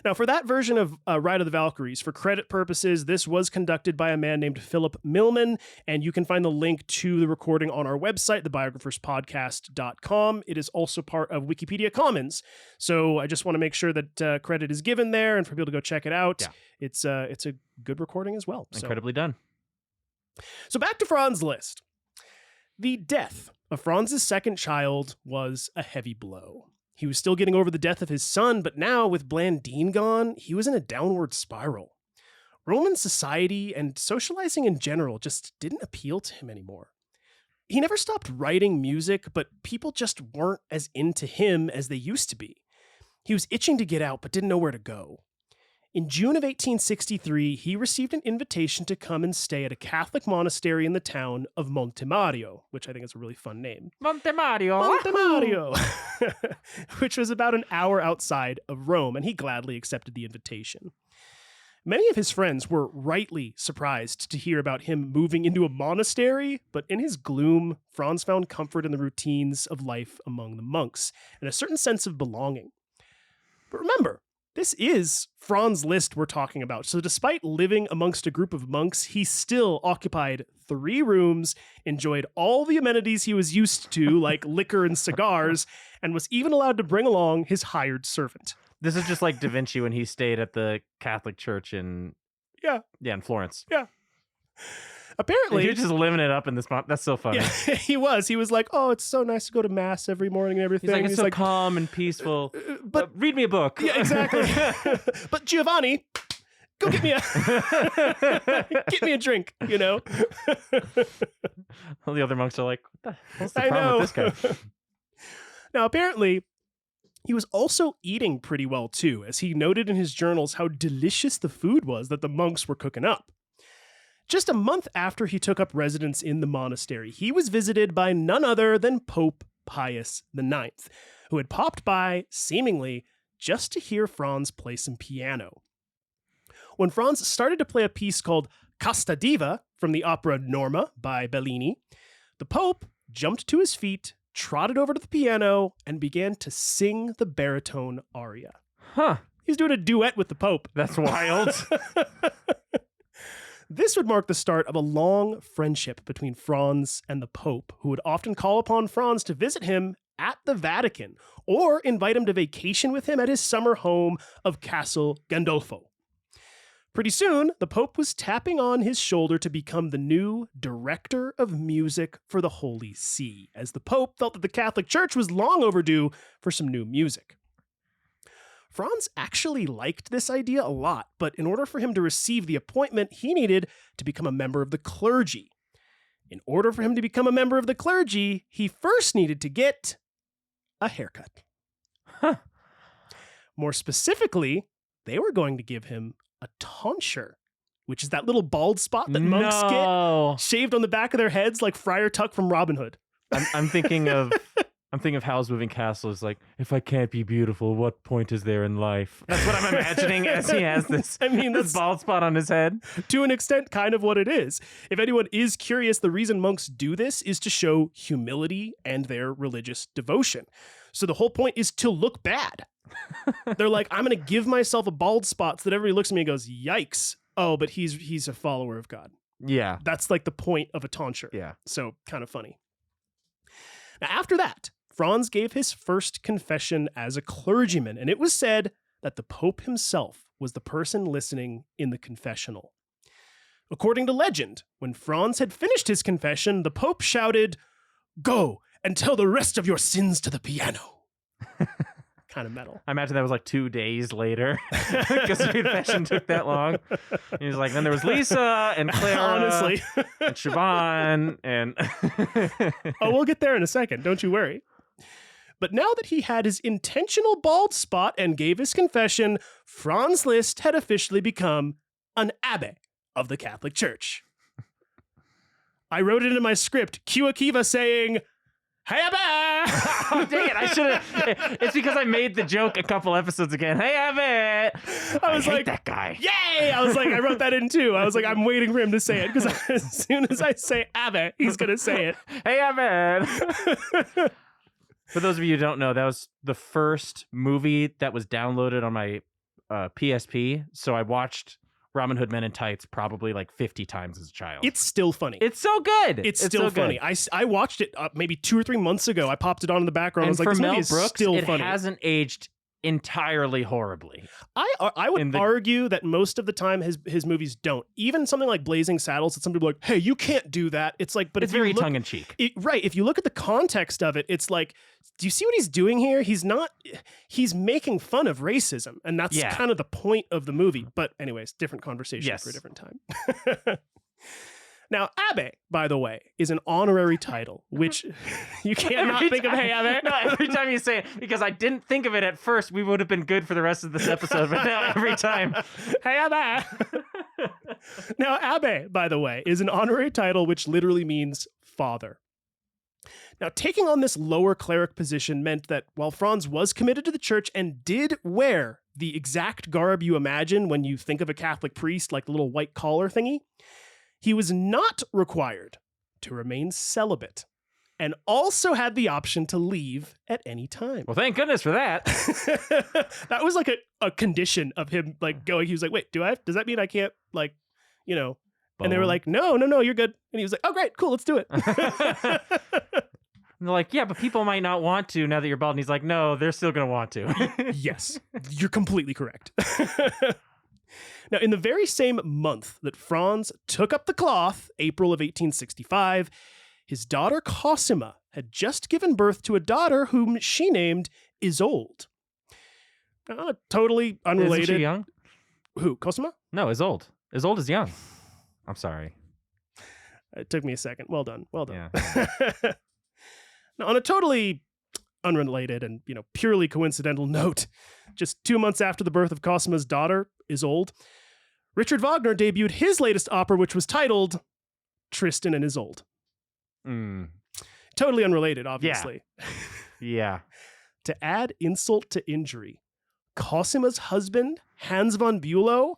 Speaker 1: Now, for that version of Ride of the Valkyries, for credit purposes, this was conducted by a man named Philip Millman, and you can find the link to the recording on our website, thebiographerspodcast.com. It is also part of Wikipedia Commons, so I just want to make sure that credit is given there and for people to go check it out. Yeah. It's a good recording as well.
Speaker 8: Incredibly done.
Speaker 1: So back to Franz Liszt. The death of Franz's second child was a heavy blow. He was still getting over the death of his son, but now with Blandine gone, he was in a downward spiral. Roman society and socializing in general just didn't appeal to him anymore. He never stopped writing music, but people just weren't as into him as they used to be. He was itching to get out, but didn't know where to go. In June of 1863, he received an invitation to come and stay at a Catholic monastery in the town of Montemario, which I think is a really fun name.
Speaker 8: Montemario!
Speaker 1: Which was about an hour outside of Rome, and he gladly accepted the invitation. Many of his friends were rightly surprised to hear about him moving into a monastery, but in his gloom, Franz found comfort in the routines of life among the monks and a certain sense of belonging. But remember, this is Franz Liszt we're talking about. So despite living amongst a group of monks, he still occupied 3 rooms, enjoyed all the amenities he was used to, like liquor and cigars, and was even allowed to bring along his hired servant.
Speaker 8: This is just like Da Vinci when he stayed at the Catholic Church in in Florence.
Speaker 1: Yeah. Apparently,
Speaker 8: he was just living it up in this. That's so funny.
Speaker 1: Yeah, he was. He was like, "Oh, it's so nice to go to mass every morning and everything."
Speaker 8: He's like, calm and peaceful. But read me a book.
Speaker 1: Yeah, exactly. But Giovanni, go get me a drink. You know.
Speaker 8: All the other monks are like, "What's the problem with this guy?"
Speaker 1: Now, apparently, he was also eating pretty well too, as he noted in his journals how delicious the food was that the monks were cooking up. Just a month after he took up residence in the monastery, he was visited by none other than Pope Pius IX, who had popped by, seemingly, just to hear Franz play some piano. When Franz started to play a piece called Casta Diva from the opera Norma by Bellini, the Pope jumped to his feet, trotted over to the piano, and began to sing the baritone aria.
Speaker 8: Huh.
Speaker 1: He's doing a duet with the Pope.
Speaker 8: That's wild.
Speaker 1: This would mark the start of a long friendship between Franz and the Pope, who would often call upon Franz to visit him at the Vatican or invite him to vacation with him at his summer home of Castle Gandolfo. Pretty soon, the Pope was tapping on his shoulder to become the new director of music for the Holy See, as the Pope felt that the Catholic Church was long overdue for some new music. Franz actually liked this idea a lot, but in order for him to receive the appointment, he needed to become a member of the clergy. In order for him to become a member of the clergy, he first needed to get a haircut.
Speaker 8: Huh.
Speaker 1: More specifically, they were going to give him a tonsure, which is that little bald spot that monks get shaved on the back of their heads like Friar Tuck from Robin Hood.
Speaker 8: I'm thinking of Howl's Moving Castle is like, if I can't be beautiful, what point is there in life? That's what I'm imagining as he has this, this bald spot on his head.
Speaker 1: To an extent, kind of what it is. If anyone is curious, the reason monks do this is to show humility and their religious devotion. So the whole point is to look bad. They're like, I'm going to give myself a bald spot so that everybody looks at me and goes, yikes. Oh, but he's a follower of God.
Speaker 8: Yeah.
Speaker 1: That's like the point of a tonsure.
Speaker 8: Yeah.
Speaker 1: So kind of funny. Now, after that, Franz gave his first confession as a clergyman, and it was said that the Pope himself was the person listening in the confessional. According to legend, when Franz had finished his confession, the Pope shouted, "Go and tell the rest of your sins to the piano." Kind of metal.
Speaker 8: I imagine that was like 2 days later because the confession took that long. He was like, then there was Lisa and Clara,
Speaker 1: honestly,
Speaker 8: and Siobhan, and
Speaker 1: oh, we'll get there in a second. Don't you worry. But now that he had his intentional bald spot and gave his confession, Franz Liszt had officially become an abbé of the Catholic Church. I wrote it in my script, Cue Akiva saying, Hey, abbé!
Speaker 8: Oh, dang it. I should have. It's because I made the joke a couple episodes again. Hey, abbé!
Speaker 1: I was
Speaker 8: hate
Speaker 1: like,
Speaker 8: that guy.
Speaker 1: Yay! I was like, I wrote that in too. I was like, I'm waiting for him to say it because as soon as I say abbé, he's going to say it.
Speaker 8: Hey, abbé! For those of you who don't know, that was the first movie that was downloaded on my PSP. So I watched Robin Hood Men in Tights probably like 50 times as a child.
Speaker 1: It's still funny.
Speaker 8: It's so good.
Speaker 1: It's still
Speaker 8: so
Speaker 1: funny.
Speaker 8: good.
Speaker 1: I watched it maybe 2 or 3 months ago. I popped it on in the background. I was like,
Speaker 8: for
Speaker 1: this movie
Speaker 8: Mel
Speaker 1: is
Speaker 8: Brooks,
Speaker 1: still
Speaker 8: it
Speaker 1: funny.
Speaker 8: hasn't aged entirely horribly.
Speaker 1: I would argue that most of the time his movies don't. Even something like Blazing Saddles, that some people are like, hey, you can't do that. It's like, but
Speaker 8: it's
Speaker 1: if you
Speaker 8: very
Speaker 1: look,
Speaker 8: tongue in cheek.
Speaker 1: Right. If you look at the context of it, it's like, do you see what he's doing here? He's making fun of racism, and that's kind of the point of the movie. But anyways, different conversation for a different time. Now, abbé, by the way, is an honorary title, which you cannot think of. Hey, abbé.
Speaker 8: No, every time you say it, because I didn't think of it at first, we would have been good for the rest of this episode. But now every time,
Speaker 1: hey, abbé. Now, abbé, by the way, is an honorary title which literally means father. Now, taking on this lower cleric position meant that while Franz was committed to the church and did wear the exact garb you imagine when you think of a Catholic priest, like the little white collar thingy, he was not required to remain celibate and also had the option to leave at any time.
Speaker 8: Well, thank goodness for that.
Speaker 1: That was like a condition of him like going, he was like, wait, does that mean I can't like, you know, and they were like, no, you're good. And he was like, oh, great, cool, let's do it.
Speaker 8: And they're like, yeah, but people might not want to now that you're bald. And he's like, no, they're still going to want to.
Speaker 1: Yes, you're completely correct. Now, in the very same month that Franz took up the cloth, April of 1865, his daughter Cosima had just given birth to a daughter whom she named Isolde. Totally unrelated.
Speaker 8: Isn't she young?
Speaker 1: Who, Cosima?
Speaker 8: No, Isolde. Isolde is young. I'm sorry.
Speaker 1: It took me a second. Well done.
Speaker 8: Yeah.
Speaker 1: Now, on a totally unrelated and, purely coincidental note, just 2 months after the birth of Cosima's daughter, Isolde, Richard Wagner debuted his latest opera, which was titled Tristan and Isolde. Totally unrelated, obviously.
Speaker 8: Yeah.
Speaker 1: To add insult to injury, Cosima's husband, Hans von Bülow,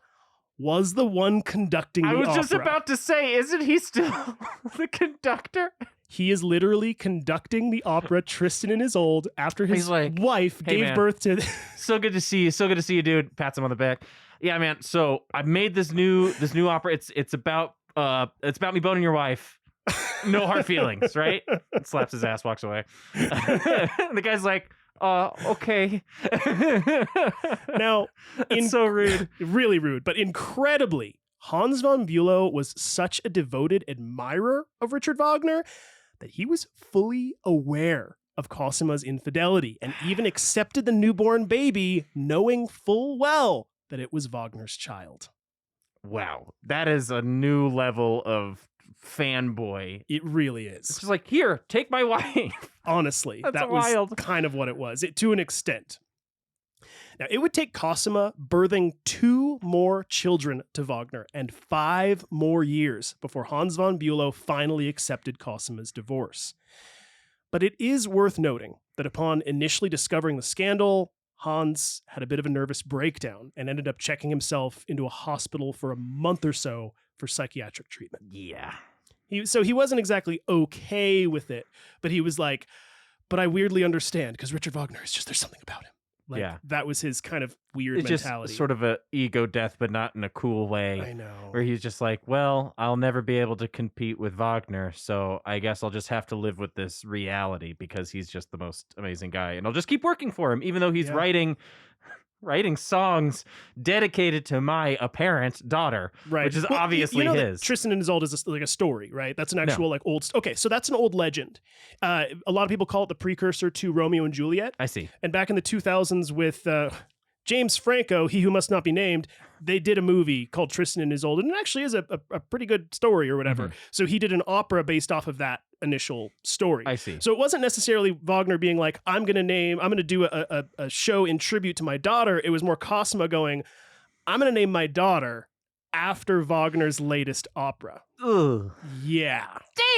Speaker 1: was the one conducting the opera.
Speaker 8: I was just about to say, isn't he still the conductor?
Speaker 1: He is literally conducting the opera Tristan and Isolde after his wife gave birth to...
Speaker 8: So good to see you. So good to see you, dude. Pats him on the back. Yeah, man. So I made this new opera. It's about me boning your wife. No hard feelings, right? Slaps his ass, walks away. The guy's like, okay.
Speaker 1: Now,
Speaker 8: it's so rude.
Speaker 1: Really rude, but incredibly, Hans von Bülow was such a devoted admirer of Richard Wagner that he was fully aware of Cosima's infidelity and even accepted the newborn baby, knowing full well that it was Wagner's child.
Speaker 8: Wow. That is a new level of fanboy.
Speaker 1: It really is.
Speaker 8: It's just like, here, take my wife.
Speaker 1: Honestly, that
Speaker 8: wild.
Speaker 1: was kind of what it was, to an extent. Now, it would take Cosima birthing 2 more children to Wagner and 5 more years before Hans von Bülow finally accepted Cosima's divorce. But it is worth noting that upon initially discovering the scandal, Hans had a bit of a nervous breakdown and ended up checking himself into a hospital for a month or so for psychiatric treatment.
Speaker 8: Yeah.
Speaker 1: So he wasn't exactly okay with it, but he was like, but I weirdly understand because Richard Wagner is just, there's something about him. That was his kind of weird mentality.
Speaker 8: Just sort of a ego death, but not in a cool way.
Speaker 1: I know.
Speaker 8: Where he's just like, well, I'll never be able to compete with Wagner, so I guess I'll just have to live with this reality because he's just the most amazing guy. And I'll just keep working for him, even though he's writing songs dedicated to my apparent daughter, which is obviously his.
Speaker 1: Tristan and Isolde is like a story, right? That's an actual old... Okay, so that's an old legend. A lot of people call it the precursor to Romeo and Juliet.
Speaker 8: I see.
Speaker 1: And back in the 2000s with James Franco, He Who Must Not Be Named, they did a movie called Tristan and Isolde, and it actually is a pretty good story or whatever. Mm-hmm. So he did an opera based off of that initial story.
Speaker 8: I see.
Speaker 1: So it wasn't necessarily Wagner being like, I'm going to do a show in tribute to my daughter. It was more Cosima going, I'm going to name my daughter after Wagner's latest opera.
Speaker 8: Ugh.
Speaker 1: Yeah.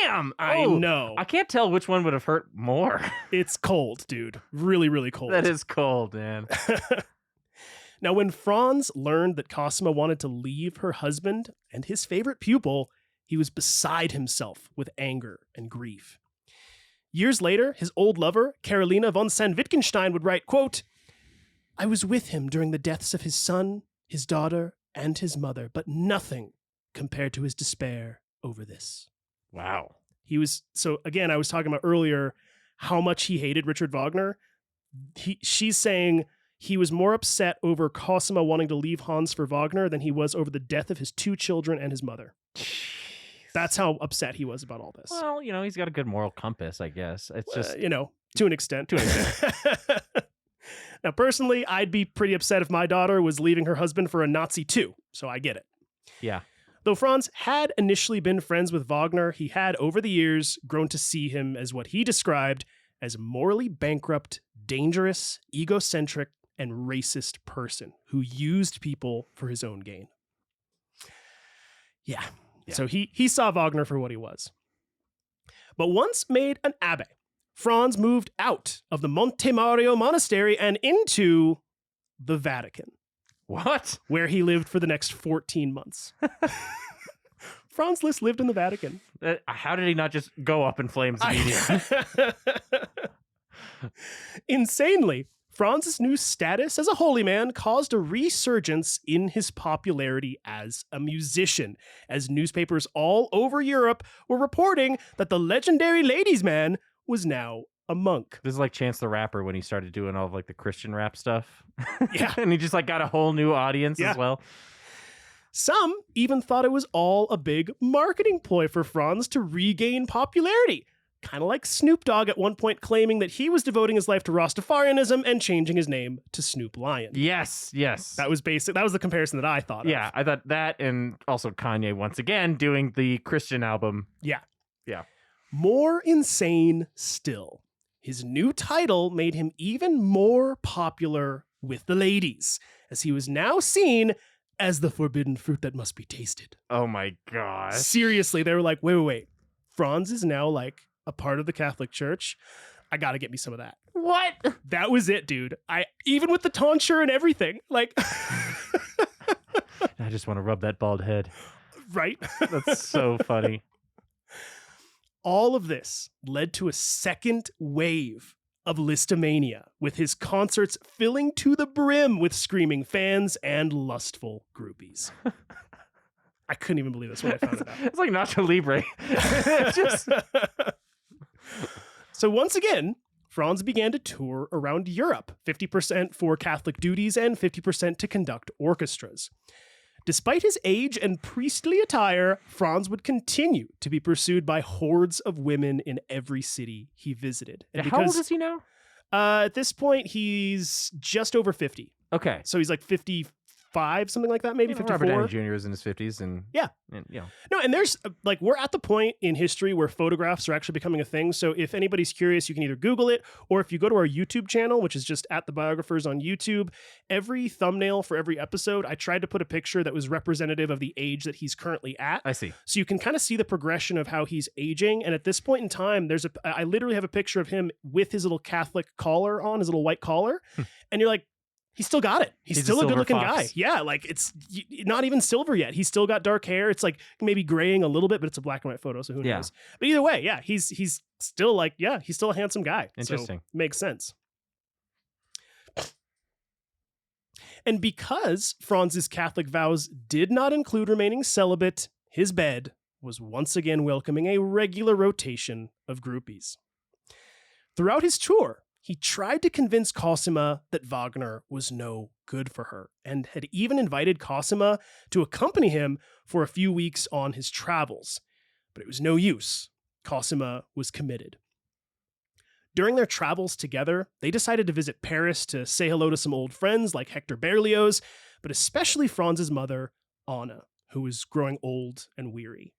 Speaker 8: Damn!
Speaker 1: I know.
Speaker 8: I can't tell which one would have hurt more.
Speaker 1: It's cold, dude. Really, really cold.
Speaker 8: That is cold, man.
Speaker 1: Now, when Franz learned that Cosima wanted to leave her husband and his favorite pupil, he was beside himself with anger and grief. Years later, his old lover, Carolina von Wittgenstein, would write, quote, "I was with him during the deaths of his son, his daughter, and his mother, but nothing compared to his despair over this."
Speaker 8: Wow.
Speaker 1: He was, so again, I was talking about earlier how much he hated Richard Wagner. She's saying he was more upset over Cosima wanting to leave Hans for Wagner than he was over the death of his 2 children and his mother. That's how upset he was about all this.
Speaker 8: Well, he's got a good moral compass, I guess. It's just,
Speaker 1: to an extent. Now, personally, I'd be pretty upset if my daughter was leaving her husband for a Nazi too, so I get it.
Speaker 8: Yeah.
Speaker 1: Though Franz had initially been friends with Wagner, he had, over the years, grown to see him as what he described as a morally bankrupt, dangerous, egocentric, and racist person who used people for his own gain. Yeah. So he saw Wagner for what he was. But once made an abbé, Franz moved out of the Monte Mario monastery and into the Vatican.
Speaker 8: What?
Speaker 1: Where he lived for the next 14 months. Franz Liszt lived in the Vatican.
Speaker 8: How did he not just go up in flames immediately?
Speaker 1: Insanely, Franz's new status as a holy man caused a resurgence in his popularity as a musician, as newspapers all over Europe were reporting that the legendary ladies' man was now a monk.
Speaker 8: This is like Chance the Rapper when he started doing all of like the Christian rap stuff.
Speaker 1: Yeah.
Speaker 8: And he just like got a whole new audience as well.
Speaker 1: Some even thought it was all a big marketing ploy for Franz to regain popularity. Kind of like Snoop Dogg at one point claiming that he was devoting his life to Rastafarianism and changing his name to Snoop Lion.
Speaker 8: Yes.
Speaker 1: That was basic. That was the comparison that I thought of.
Speaker 8: Yeah, I thought that, and also Kanye once again doing the Christian album.
Speaker 1: Yeah.
Speaker 8: Yeah.
Speaker 1: More insane still, his new title made him even more popular with the ladies, as he was now seen as the forbidden fruit that must be tasted.
Speaker 8: Oh my gosh.
Speaker 1: Seriously, they were like, wait. Franz is now like a part of the Catholic Church. I gotta get me some of that.
Speaker 8: What?
Speaker 1: That was it, dude. Even with the tonsure and everything, like...
Speaker 8: I just want to rub that bald head.
Speaker 1: Right?
Speaker 8: That's so funny.
Speaker 1: All of this led to a second wave of Lisztomania, with his concerts filling to the brim with screaming fans and lustful groupies. I couldn't even believe this when I found it out.
Speaker 8: It's like Nacho Libre. Just...
Speaker 1: So once again, Franz began to tour around Europe, 50% for Catholic duties and 50% to conduct orchestras. Despite his age and priestly attire, Franz would continue to be pursued by hordes of women in every city he visited. And
Speaker 8: how old is he now?
Speaker 1: At this point, he's just over 50.
Speaker 8: Okay.
Speaker 1: So he's like 55, something like that, maybe 54.
Speaker 8: Robert Downey Jr. is in his 50s. And
Speaker 1: No, and there's like, we're at the point in history where photographs are actually becoming a thing. So if anybody's curious, you can either Google it, or if you go to our YouTube channel, which is just at the Biographers on YouTube, every thumbnail for every episode, I tried to put a picture that was representative of the age that he's currently at.
Speaker 8: I see.
Speaker 1: So you can kind of see the progression of how he's aging. And at this point in time, I literally have a picture of him with his little Catholic collar on, his little white collar. And you're like, he's still got it. He's still a good-looking guy. Yeah, like it's not even silver yet. He's still got dark hair. It's like maybe graying a little bit, but it's a black and white photo, so who knows? But either way, yeah, he's still like, he's still a handsome guy.
Speaker 8: Interesting.
Speaker 1: So, makes sense. And because Franz's Catholic vows did not include remaining celibate, his bed was once again welcoming a regular rotation of groupies. Throughout his tour, he tried to convince Cosima that Wagner was no good for her, and had even invited Cosima to accompany him for a few weeks on his travels. But it was no use. Cosima was committed. During their travels together, they decided to visit Paris to say hello to some old friends like Hector Berlioz, but especially Franz's mother, Anna, who was growing old and weary.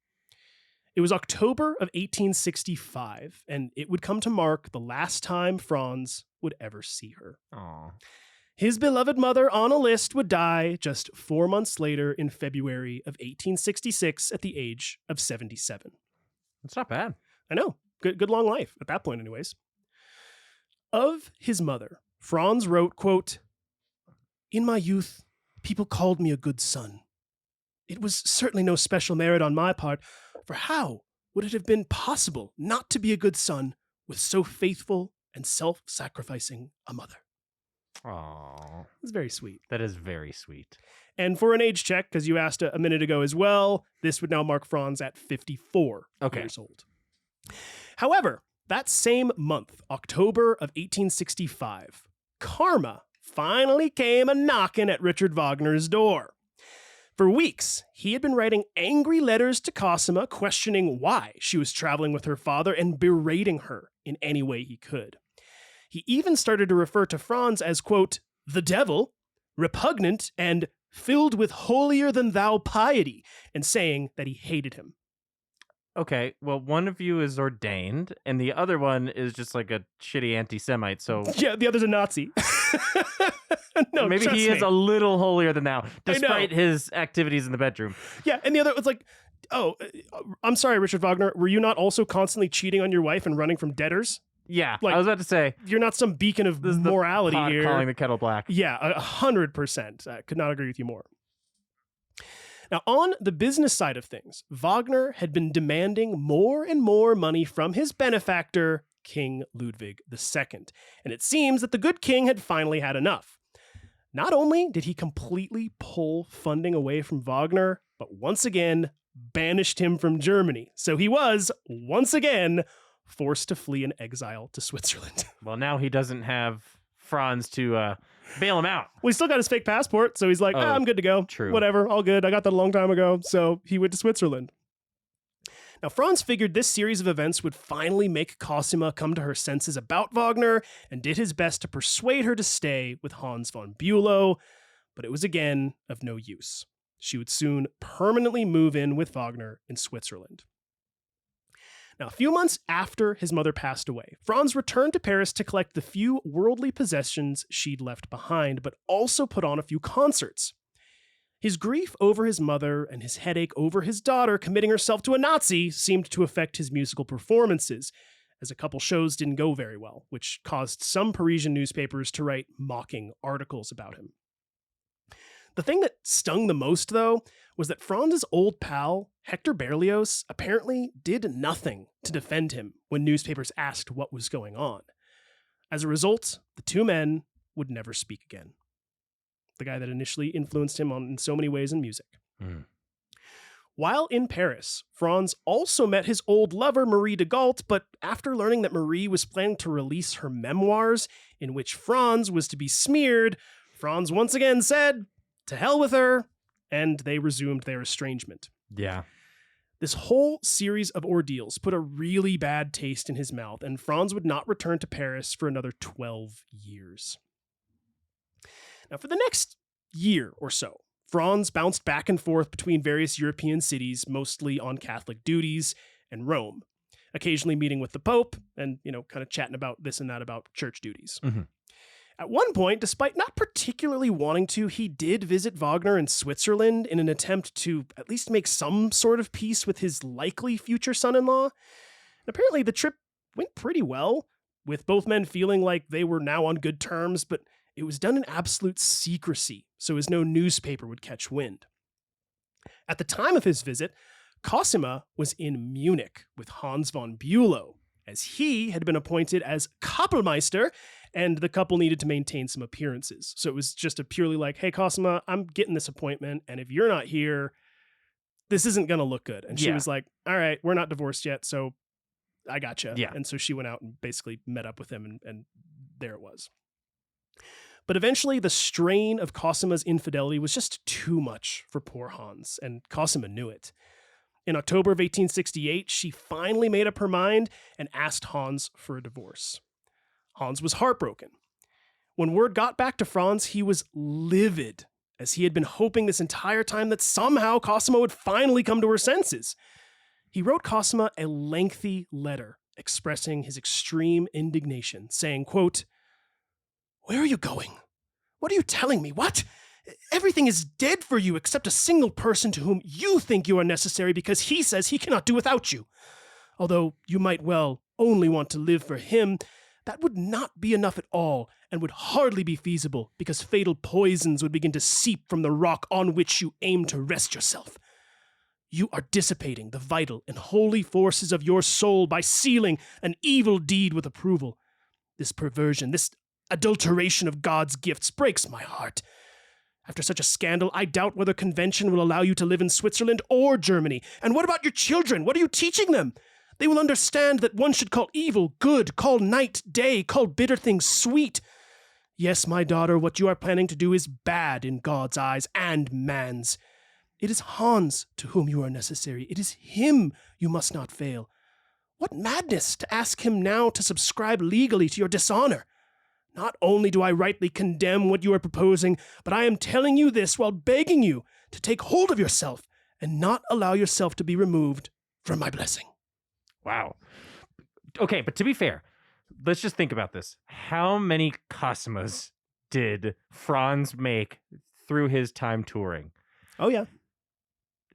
Speaker 1: It was October of 1865, and it would come to mark the last time Franz would ever see her.
Speaker 8: Aww.
Speaker 1: His beloved mother, Anna Liszt, would die just 4 months later in February of 1866 at the age of 77.
Speaker 8: It's not bad.
Speaker 1: I know. Good long life at that point anyways. Of his mother, Franz wrote, quote, "In my youth, people called me a good son. It was certainly no special merit on my part, for how would it have been possible not to be a good son with so faithful and self-sacrificing a mother?"
Speaker 8: Aww.
Speaker 1: It's very sweet.
Speaker 8: That is very sweet.
Speaker 1: And for an age check, because you asked a minute ago as well, this would now mark Franz at 54 years old. However, that same month, October of 1865, karma finally came a-knocking at Richard Wagner's door. For weeks, he had been writing angry letters to Cosima, questioning why she was traveling with her father and berating her in any way he could. He even started to refer to Franz as, quote, "the devil, repugnant, and filled with holier-than-thou piety," and saying that he hated him.
Speaker 8: Okay, well, one of you is ordained, and the other one is just like a shitty anti-Semite, so...
Speaker 1: Yeah, the other's a Nazi. No,
Speaker 8: maybe he is a little holier than thou, despite his activities in the bedroom.
Speaker 1: Yeah, and the other was like, "Oh, I'm sorry, Richard Wagner, were you not also constantly cheating on your wife and running from debtors?"
Speaker 8: Yeah,
Speaker 1: like,
Speaker 8: I was about to say.
Speaker 1: You're not some beacon of morality
Speaker 8: the pot
Speaker 1: here.
Speaker 8: Calling the kettle black.
Speaker 1: Yeah, 100%. I could not agree with you more. Now, on the business side of things, Wagner had been demanding more and more money from his benefactor, King Ludwig II, and it seems that the good king had finally had enough. Not only did he completely pull funding away from Wagner, but once again banished him from Germany. So he was, once again, forced to flee in exile to Switzerland.
Speaker 8: Well, now he doesn't have Franz to bail him out.
Speaker 1: Well, he's still got his fake passport, so he's like, I'm good to go.
Speaker 8: True.
Speaker 1: Whatever, all good. I got that a long time ago. So he went to Switzerland. Now, Franz figured this series of events would finally make Cosima come to her senses about Wagner and did his best to persuade her to stay with Hans von Bülow, but it was again of no use. She would soon permanently move in with Wagner in Switzerland. Now, a few months after his mother passed away, Franz returned to Paris to collect the few worldly possessions she'd left behind, but also put on a few concerts. His grief over his mother and his headache over his daughter committing herself to a Nazi seemed to affect his musical performances, as a couple shows didn't go very well, which caused some Parisian newspapers to write mocking articles about him. The thing that stung the most, though, was that Franz's old pal, Hector Berlioz, apparently did nothing to defend him when newspapers asked what was going on. As a result, the two men would never speak again. The guy that initially influenced him in so many ways in music. While in Paris, Franz also met his old lover, Marie de Gault, but after learning that Marie was planning to release her memoirs, in which Franz was to be smeared, Franz once again said, "To hell with her," and they resumed their estrangement.
Speaker 8: Yeah.
Speaker 1: This whole series of ordeals put a really bad taste in his mouth, and Franz would not return to Paris for another 12 years. Now, for the next year or so, Franz bounced back and forth between various European cities, mostly on Catholic duties, and Rome, occasionally meeting with the Pope and, kind of chatting about this and that about church duties.
Speaker 8: Mm-hmm.
Speaker 1: At one point, despite not particularly wanting to, he did visit Wagner in Switzerland in an attempt to at least make some sort of peace with his likely future son-in-law. And apparently the trip went pretty well, with both men feeling like they were now on good terms, but it was done in absolute secrecy, so as no newspaper would catch wind. At the time of his visit, Cosima was in Munich with Hans von Bülow, as he had been appointed as Kapellmeister, and the couple needed to maintain some appearances. So it was just a purely like, hey, Cosima, I'm getting this appointment, and if you're not here, this isn't going to look good. And she was like, all right, we're not divorced yet, so I gotcha.
Speaker 8: Yeah.
Speaker 1: And so she went out and basically met up with him, and there it was. But eventually, the strain of Cosima's infidelity was just too much for poor Hans, and Cosima knew it. In October of 1868, she finally made up her mind and asked Hans for a divorce. Hans was heartbroken. When word got back to Franz, he was livid, as he had been hoping this entire time that somehow Cosima would finally come to her senses. He wrote Cosima a lengthy letter expressing his extreme indignation, saying, quote, "Where are you going? What are you telling me? What? Everything is dead for you except a single person to whom you think you are necessary because he says he cannot do without you. Although you might well only want to live for him, that would not be enough at all and would hardly be feasible because fatal poisons would begin to seep from the rock on which you aim to rest yourself. You are dissipating the vital and holy forces of your soul by sealing an evil deed with approval. This perversion, this adulteration of God's gifts breaks my heart. After such a scandal, I doubt whether convention will allow you to live in Switzerland or Germany. And what about your children? What are you teaching them? They will understand that one should call evil good, call night day, call bitter things sweet. Yes, my daughter, what you are planning to do is bad in God's eyes and man's. It is Hans to whom you are necessary. It is him you must not fail. What madness to ask him now to subscribe legally to your dishonor. Not only do I rightly condemn what you are proposing, but I am telling you this while begging you to take hold of yourself and not allow yourself to be removed from my blessing.
Speaker 8: Wow. Okay, but to be fair, let's just think about this. How many Cosimas did Franz make through his time touring?
Speaker 1: Oh, yeah.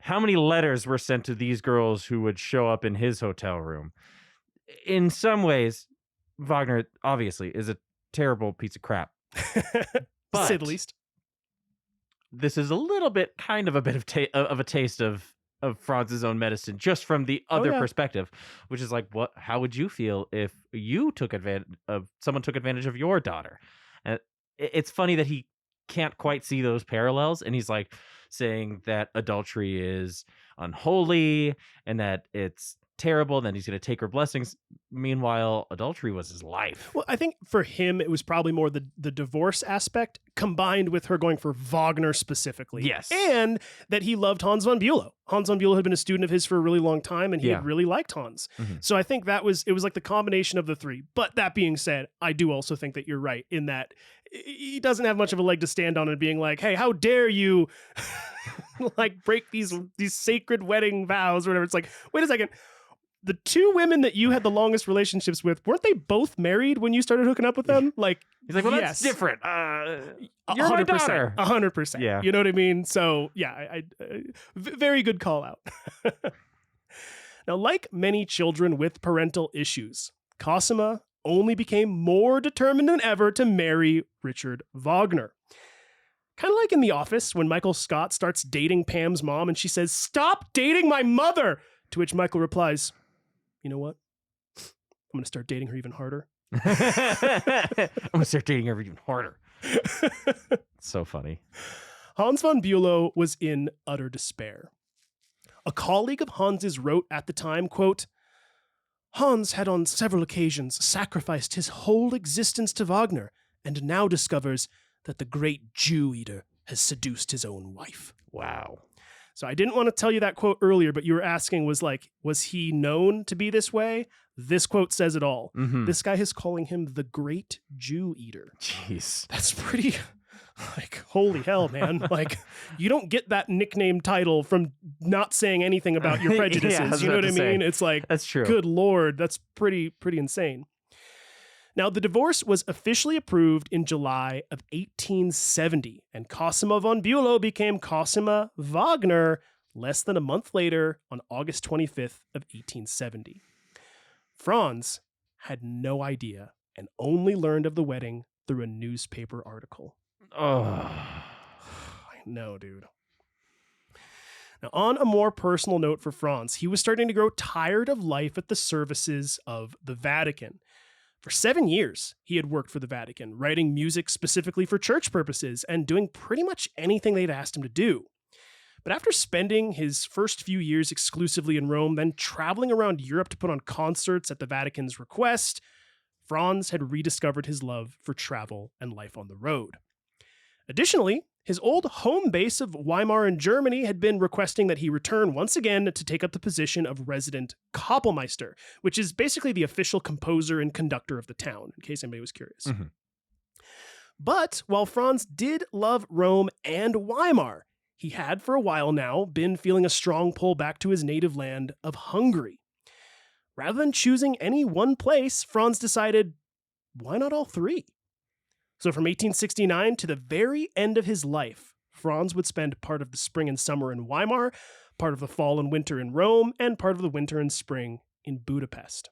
Speaker 8: How many letters were sent to these girls who would show up in his hotel room? In some ways, Wagner obviously is a terrible piece of crap. But
Speaker 1: say the least.
Speaker 8: This is a little bit, kind of a bit of a taste of Franz's own medicine, just from the other perspective, which is like, how would you feel if you took advantage of someone took advantage of your daughter? And it's funny that he can't quite see those parallels, and he's like saying that adultery is unholy and that it's terrible, then he's going to take her blessings. Meanwhile, adultery was his life.
Speaker 1: Well, I think for him, it was probably more the divorce aspect combined with her going for Wagner specifically.
Speaker 8: Yes.
Speaker 1: And that he loved Hans von Bülow. Hans von Bülow had been a student of his for a really long time, and he had really liked Hans. Mm-hmm. So I think it was like the combination of the three. But that being said, I do also think that you're right in that he doesn't have much of a leg to stand on and being like, hey, how dare you like break these sacred wedding vows or whatever. It's like, wait a second. The two women that you had the longest relationships with, weren't they both married when you started hooking up with them? Like,
Speaker 8: he's like, well, that's different. You're my daughter.
Speaker 1: 100%.
Speaker 8: Yeah.
Speaker 1: You know what I mean? So, yeah, I very good call out. Now, like many children with parental issues, Cosima only became more determined than ever to marry Richard Wagner. Kind of like in The Office when Michael Scott starts dating Pam's mom and she says, "Stop dating my mother!" To which Michael replies, "You know what? I'm going to start dating her even harder."
Speaker 8: I'm going to start dating her even harder. So funny.
Speaker 1: Hans von Bülow was in utter despair. A colleague of Hans's wrote at the time, quote, "Hans had on several occasions sacrificed his whole existence to Wagner and now discovers that the great Jew-eater has seduced his own wife."
Speaker 8: Wow.
Speaker 1: So I didn't want to tell you that quote earlier, but you were asking was he known to be this way? This quote says it all. Mm-hmm. This guy is calling him the great Jew eater.
Speaker 8: Jeez.
Speaker 1: That's pretty, like, holy hell, man. Like, you don't get that nickname title from not saying anything about your prejudices. You know what I mean? It's like,
Speaker 8: that's true.
Speaker 1: Good Lord, that's pretty insane. Now, the divorce was officially approved in July of 1870, and Cosima von Bülow became Cosima Wagner less than a month later on August 25th of 1870. Franz had no idea and only learned of the wedding through a newspaper article.
Speaker 8: Oh,
Speaker 1: I know, dude. Now, on a more personal note for Franz, he was starting to grow tired of life at the services of the Vatican. For 7 years, he had worked for the Vatican, writing music specifically for church purposes and doing pretty much anything they'd asked him to do. But after spending his first few years exclusively in Rome, then traveling around Europe to put on concerts at the Vatican's request, Franz had rediscovered his love for travel and life on the road. Additionally, his old home base of Weimar in Germany had been requesting that he return once again to take up the position of resident Kapellmeister, which is basically the official composer and conductor of the town, in case anybody was curious. Mm-hmm. But while Franz did love Rome and Weimar, he had for a while now been feeling a strong pull back to his native land of Hungary. Rather than choosing any one place, Franz decided, why not all three? So from 1869 to the very end of his life, Franz would spend part of the spring and summer in Weimar, part of the fall and winter in Rome, and part of the winter and spring in Budapest.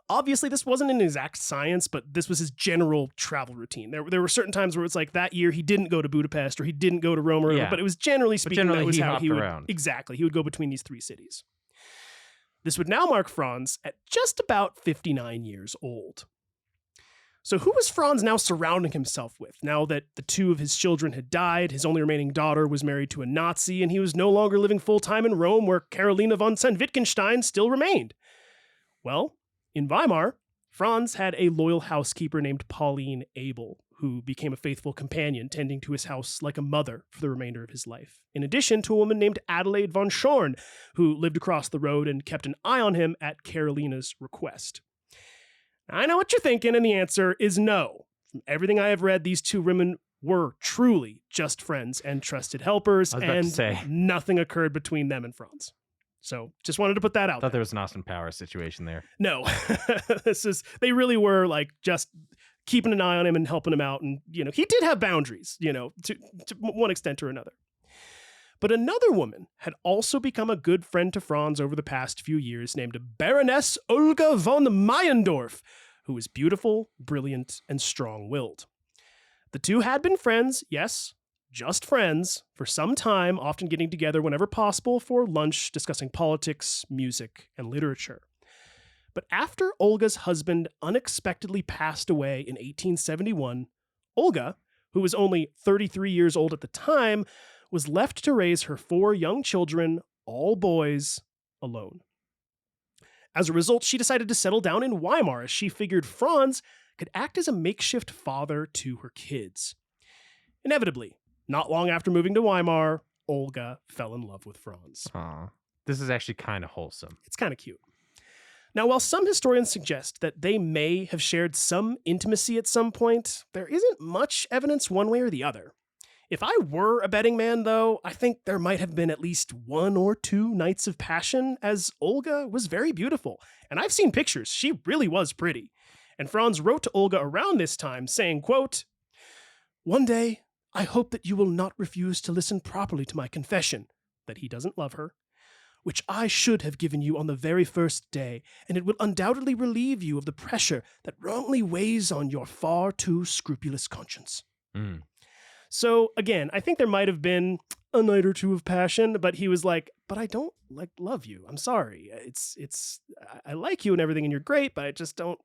Speaker 1: Obviously, this wasn't an exact science, but this was his general travel routine. There were certain times where it's like that year he didn't go to Budapest or he didn't go to Rome, or but it was generally speaking, that was how he would around. Exactly. He would go between these three cities. This would now mark Franz at just about 59 years old. So who was Franz now surrounding himself with? Now that the two of his children had died, his only remaining daughter was married to a Nazi, and he was no longer living full-time in Rome where Carolina von Wittgenstein still remained. Well, in Weimar, Franz had a loyal housekeeper named Pauline Abel, who became a faithful companion, tending to his house like a mother for the remainder of his life. In addition to a woman named Adelaide von Schorn, who lived across the road and kept an eye on him at Carolina's request. I know what you're thinking, and the answer is no. From everything I have read, these two women were truly just friends and trusted helpers, and nothing occurred between them and Franz. So just wanted to put that out.
Speaker 8: I thought there was an Austin Powers situation there.
Speaker 1: No, they really were like just keeping an eye on him and helping him out. And, he did have boundaries, to one extent or another. But another woman had also become a good friend to Franz over the past few years, named Baroness Olga von Meyendorff, who was beautiful, brilliant, and strong-willed. The two had been friends, yes, just friends, for some time, often getting together whenever possible for lunch, discussing politics, music, and literature. But after Olga's husband unexpectedly passed away in 1871, Olga, who was only 33 years old at the time, was left to raise her 4 young children, all boys, alone. As a result, she decided to settle down in Weimar as she figured Franz could act as a makeshift father to her kids. Inevitably, not long after moving to Weimar, Olga fell in love with Franz.
Speaker 8: Aww. This is actually kind of wholesome.
Speaker 1: It's kind of cute. Now, while some historians suggest that they may have shared some intimacy at some point, there isn't much evidence one way or the other. If I were a betting man, though, I think there might have been at least 1 or 2 nights of passion, as Olga was very beautiful. And I've seen pictures. She really was pretty. And Franz wrote to Olga around this time, saying, quote, "One day, I hope that you will not refuse to listen properly to my confession, that he doesn't love her, which I should have given you on the very first day, and it will undoubtedly relieve you of the pressure that wrongly weighs on your far too scrupulous conscience." So again, I think there might have been a night or 2 of passion, but he was like, "But I don't love you. I'm sorry. I like you and everything, and you're great, but I just don't.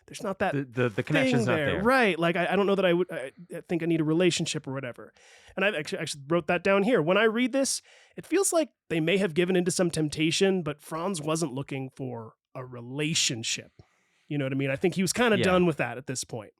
Speaker 1: There's not that
Speaker 8: the connection's not there,
Speaker 1: right? Like I don't know that I think I need a relationship or whatever." And I actually wrote that down here. When I read this, it feels like they may have given into some temptation, but Franz wasn't looking for a relationship. You know what I mean? I think he was kind of done with that at this point.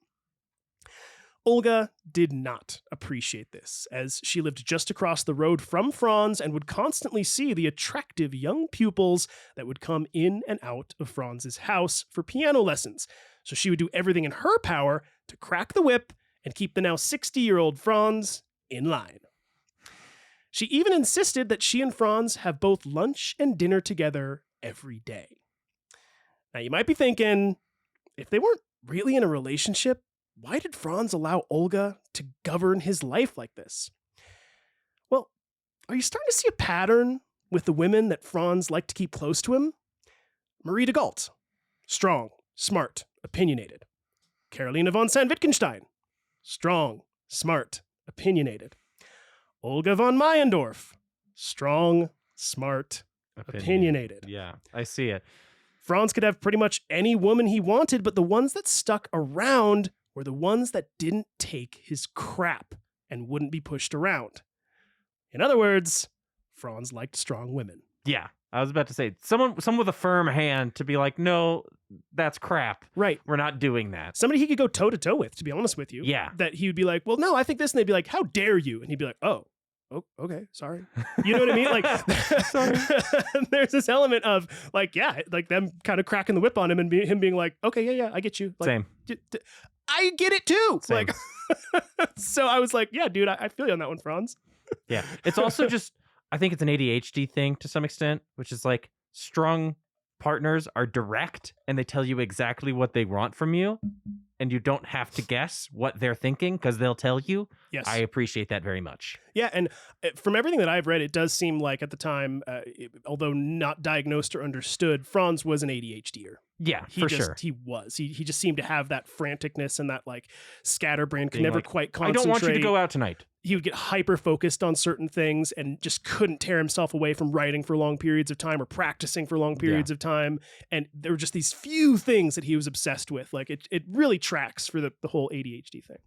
Speaker 1: Olga did not appreciate this, as she lived just across the road from Franz and would constantly see the attractive young pupils that would come in and out of Franz's house for piano lessons. So she would do everything in her power to crack the whip and keep the now 60-year-old Franz in line. She even insisted that she and Franz have both lunch and dinner together every day. Now you might be thinking, if they weren't really in a relationship, why did Franz allow Olga to govern his life like this? Well, are you starting to see a pattern with the women that Franz liked to keep close to him? Marie de Gault, strong, smart, opinionated. Carolina von Wittgenstein, strong, smart, opinionated. Olga von Meyendorff, strong, smart, opinionated.
Speaker 8: Yeah, I see it.
Speaker 1: Franz could have pretty much any woman he wanted, but the ones that stuck around were the ones that didn't take his crap and wouldn't be pushed around. In other words, Franz liked strong women.
Speaker 8: Yeah, I was about to say, someone with a firm hand to be like, no, that's crap.
Speaker 1: Right.
Speaker 8: We're not doing that.
Speaker 1: Somebody he could go toe-to-toe with, to be honest with you.
Speaker 8: Yeah.
Speaker 1: That he would be like, well, no, I think this. And they'd be like, how dare you? And he'd be like, oh, okay, sorry. You know what I mean? Like, sorry. There's this element of like, yeah, like them kind of cracking the whip on him and him being like, okay, yeah, I get you. Like,
Speaker 8: same.
Speaker 1: I get it too.
Speaker 8: Same.
Speaker 1: Like, so I was like, yeah, dude, I feel you on that one, Franz.
Speaker 8: Yeah. It's also just, I think it's an ADHD thing to some extent, which is like strong partners are direct and they tell you exactly what they want from you. and you don't have to guess what they're thinking because they'll tell you.
Speaker 1: Yes.
Speaker 8: I appreciate that very much.
Speaker 1: Yeah, and from everything that I've read, it does seem like at the time, although not diagnosed or understood, Franz was an ADHDer.
Speaker 8: Yeah, sure.
Speaker 1: He was. He just seemed to have that franticness and that like scatterbrain, could
Speaker 8: Being
Speaker 1: never
Speaker 8: like,
Speaker 1: quite
Speaker 8: I
Speaker 1: concentrate.
Speaker 8: don't want you to go out tonight.
Speaker 1: He would get hyper focused on certain things and just couldn't tear himself away from writing for long periods of time or practicing for long periods of time. And there were just these few things that he was obsessed with. Like it really tracks for the whole ADHD thing.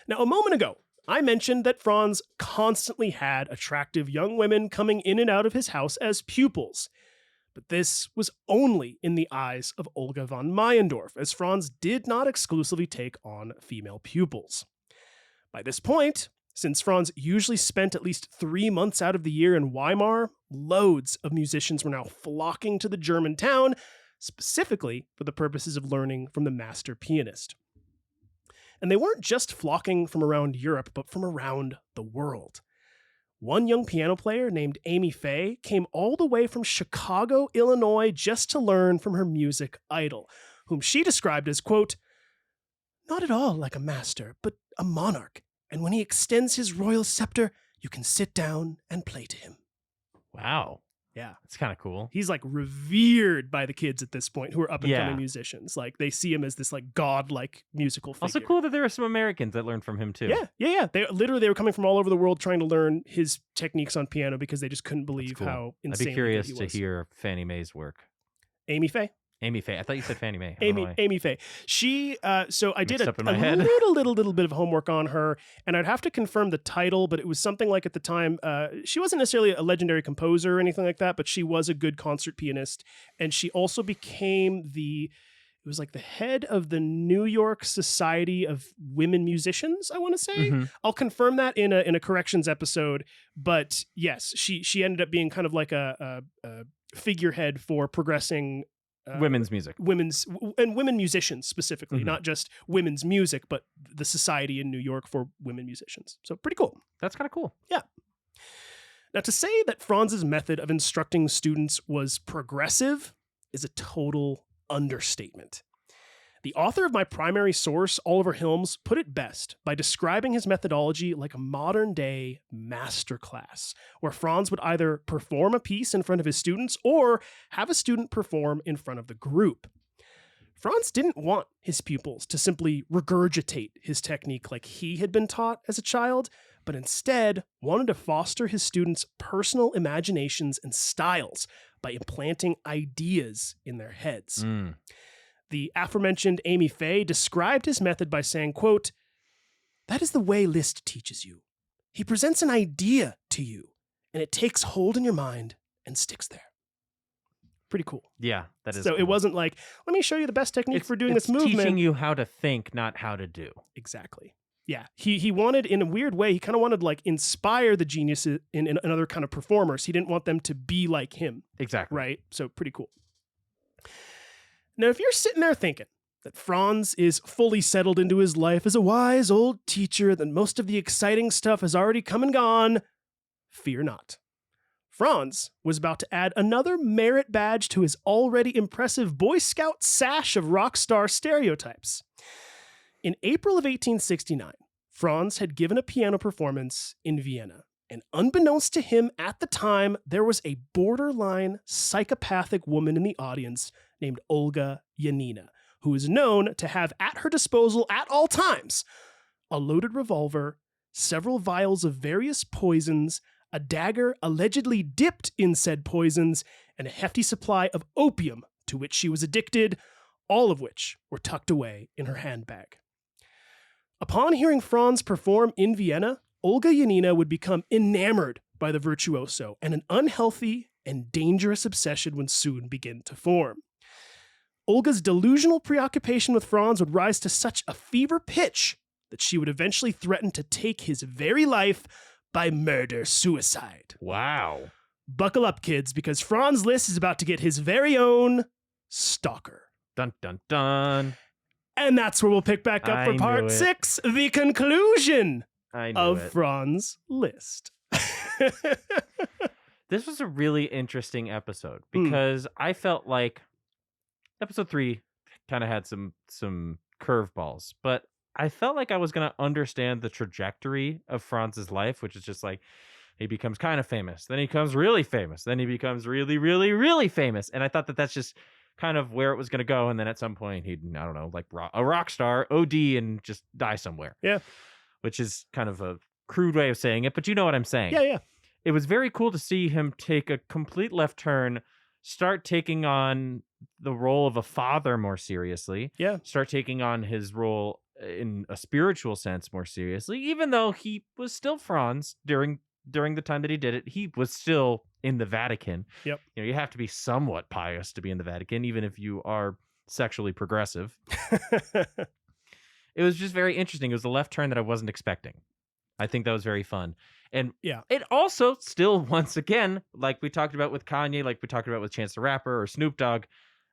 Speaker 1: Now, a moment ago, I mentioned that Franz constantly had attractive young women coming in and out of his house as pupils. But this was only in the eyes of Olga von Meyendorff, as Franz did not exclusively take on female pupils. By this point, since Franz usually spent at least 3 months out of the year in Weimar, loads of musicians were now flocking to the German town, specifically for the purposes of learning from the master pianist. And they weren't just flocking from around Europe, but from around the world. One young piano player named Amy Faye came all the way from Chicago, Illinois, just to learn from her music idol, whom she described as, quote, not at all like a master, but a monarch. And when he extends his royal scepter, you can sit down and play to him.
Speaker 8: Wow.
Speaker 1: Yeah.
Speaker 8: It's kind of cool.
Speaker 1: He's like revered by the kids at this point who are up and coming musicians. Like they see him as this like godlike musical figure.
Speaker 8: Also cool that there are some Americans that learned from him too.
Speaker 1: Yeah. They were coming from all over the world trying to learn his techniques on piano because they just couldn't believe how insane.
Speaker 8: I'd be curious to hear Fannie Mae's work.
Speaker 1: Amy Faye?
Speaker 8: Amy Faye. I thought you said Fannie Mae.
Speaker 1: Amy Faye. She, so I did a little bit of homework on her, and I'd have to confirm the title, but it was something like at the time, she wasn't necessarily a legendary composer or anything like that, but she was a good concert pianist, and she also became it was like the head of the New York Society of Women Musicians, I want to say. Mm-hmm. I'll confirm that in a corrections episode, but yes, she ended up being kind of like a figurehead for progressing
Speaker 8: women's music,
Speaker 1: women musicians specifically, not just women's music, but the society in New York for women musicians. So pretty cool.
Speaker 8: That's kind of cool.
Speaker 1: Yeah. Now, to say that Franz's method of instructing students was progressive is a total understatement. The author of my primary source, Oliver Hilms, put it best by describing his methodology like a modern-day masterclass, where Franz would either perform a piece in front of his students or have a student perform in front of the group. Franz didn't want his pupils to simply regurgitate his technique like he had been taught as a child, but instead wanted to foster his students' personal imaginations and styles by implanting ideas in their heads. The aforementioned Amy Faye described his method by saying, quote, that is the way Liszt teaches you. He presents an idea to you, and it takes hold in your mind and sticks there. Pretty cool.
Speaker 8: Yeah, that is
Speaker 1: so
Speaker 8: cool.
Speaker 1: It wasn't like, let me show you the best technique for doing this movement.
Speaker 8: It's teaching you how to think, not how to do.
Speaker 1: Exactly. Yeah, he wanted, in a weird way, he kind of wanted to like inspire the geniuses in other kind of performers. He didn't want them to be like him.
Speaker 8: Exactly.
Speaker 1: Right? So pretty cool. Now, if you're sitting there thinking that Franz is fully settled into his life as a wise old teacher, that most of the exciting stuff has already come and gone, fear not. Franz was about to add another merit badge to his already impressive Boy Scout sash of rock star stereotypes. In April of 1869, Franz had given a piano performance in Vienna, and unbeknownst to him at the time, there was a borderline psychopathic woman in the audience named Olga Janina, who is known to have at her disposal at all times a loaded revolver, several vials of various poisons, a dagger allegedly dipped in said poisons, and a hefty supply of opium to which she was addicted, all of which were tucked away in her handbag. Upon hearing Franz perform in Vienna, Olga Janina would become enamored by the virtuoso, and an unhealthy and dangerous obsession would soon begin to form. Olga's delusional preoccupation with Franz would rise to such a fever pitch that she would eventually threaten to take his very life by murder-suicide.
Speaker 8: Wow.
Speaker 1: Buckle up, kids, because Franz Liszt is about to get his very own stalker.
Speaker 8: Dun, dun, dun.
Speaker 1: And that's where we'll pick back up for part 6, the conclusion of Franz Liszt.
Speaker 8: This was a really interesting episode because I felt like episode 3 kind of had some curveballs, but I felt like I was going to understand the trajectory of Franz's life, which is just like he becomes kind of famous, then he becomes really famous, then he becomes really, really, really famous. And I thought that that's just kind of where it was going to go. And then at some point he'd, I don't know, like a rock star, OD, and just die somewhere.
Speaker 1: Yeah.
Speaker 8: Which is kind of a crude way of saying it, but you know what I'm saying.
Speaker 1: Yeah.
Speaker 8: It was very cool to see him take a complete left turn, start taking on the role of a father more seriously.
Speaker 1: Yeah.
Speaker 8: Start taking on his role in a spiritual sense more seriously, even though he was still Franz during the time that he did it. He was still in the Vatican.
Speaker 1: Yep.
Speaker 8: You know, you have to be somewhat pious to be in the Vatican, even if you are sexually progressive. It was just very interesting. It was a left turn that I wasn't expecting. I think that was very fun. And
Speaker 1: yeah,
Speaker 8: it also still, once again, like we talked about with Kanye, like we talked about with Chance the Rapper or Snoop Dogg,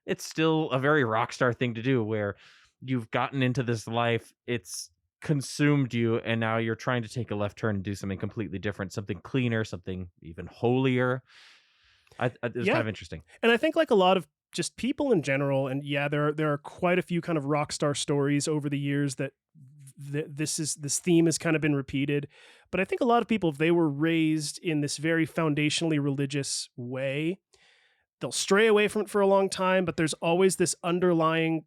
Speaker 8: it's still a very rock star thing to do, where you've gotten into this life, it's consumed you, and now you're trying to take a left turn and do something completely different, something cleaner, something even holier. It was kind of interesting.
Speaker 1: And I think like a lot of just people in general, and there are quite a few kind of rock star stories over the years that this theme has kind of been repeated. But I think a lot of people, if they were raised in this very foundationally religious way, they'll stray away from it for a long time, but there's always this underlying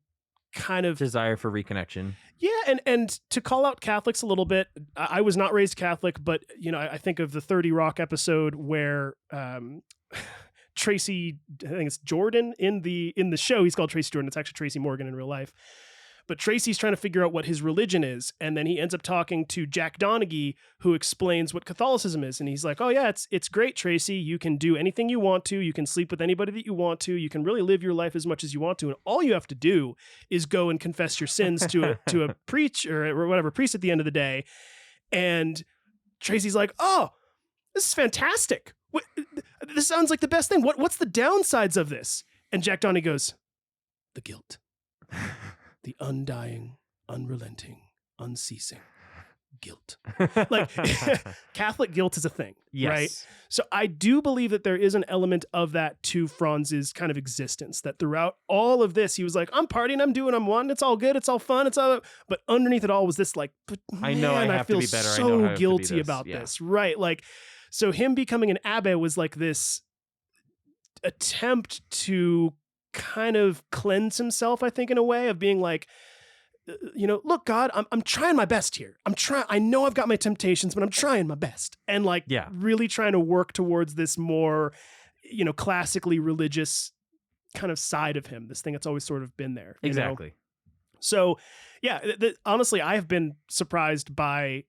Speaker 1: kind of
Speaker 8: desire for reconnection.
Speaker 1: Yeah, and to call out Catholics a little bit, I was not raised Catholic, but you know, I think of the 30 Rock episode where Tracy, I think it's Jordan in the show, he's called Tracy Jordan. It's actually Tracy Morgan in real life. But Tracy's trying to figure out what his religion is, and then he ends up talking to Jack Donaghy, who explains what Catholicism is. And he's like, "Oh yeah, it's great, Tracy. You can do anything you want to. You can sleep with anybody that you want to. You can really live your life as much as you want to. And all you have to do is go and confess your sins to a preacher or whatever priest at the end of the day." And Tracy's like, "Oh, this is fantastic. This sounds like the best thing. What's the downsides of this?" And Jack Donaghy goes, "The guilt." The undying, unrelenting, unceasing guilt. Like Catholic guilt is a thing,
Speaker 8: yes.
Speaker 1: Right? So I do believe that there is an element of that to Franz's kind of existence, that throughout all of this, he was like, I'm partying, I'm doing, I'm one, it's all good, it's all fun, it's all, but underneath it all was this like, but
Speaker 8: I know
Speaker 1: man,
Speaker 8: I have
Speaker 1: feel
Speaker 8: to be better.
Speaker 1: so
Speaker 8: I know I have
Speaker 1: guilty
Speaker 8: to be
Speaker 1: about this, right? Like, so him becoming an abbé was like this attempt to kind of cleanse himself, I think, in a way of being like, you know, look, God, I'm trying my best here. I know I've got my temptations, but I'm trying my best. And like, really trying to work towards this more, you know, classically religious kind of side of him, this thing that's always sort of been there.
Speaker 8: Exactly.
Speaker 1: Know? So yeah, honestly, I have been surprised by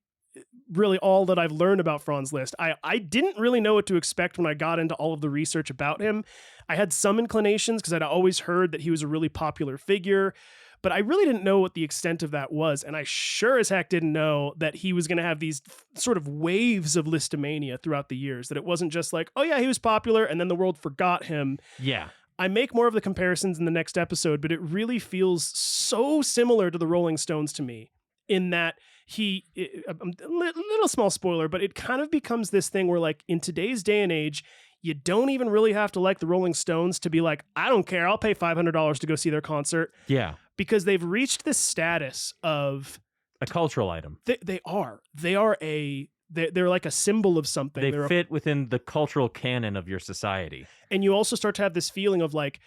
Speaker 1: really all that I've learned about Franz Liszt. I didn't really know what to expect when I got into all of the research about him. I had some inclinations because I'd always heard that he was a really popular figure, but I really didn't know what the extent of that was. And I sure as heck didn't know that he was going to have these sort of waves of Lisztomania throughout the years, that it wasn't just like, oh yeah, he was popular and then the world forgot him.
Speaker 8: Yeah.
Speaker 1: I make more of the comparisons in the next episode, but it really feels so similar to the Rolling Stones to me, in that a little small spoiler, but it kind of becomes this thing where like in today's day and age, you don't even really have to like the Rolling Stones to be like, I don't care, I'll pay $500 to go see their concert.
Speaker 8: Yeah.
Speaker 1: Because they've reached this status of
Speaker 8: a cultural item.
Speaker 1: They're like a symbol of something.
Speaker 8: They fit within the cultural canon of your society.
Speaker 1: And you also start to have this feeling of like,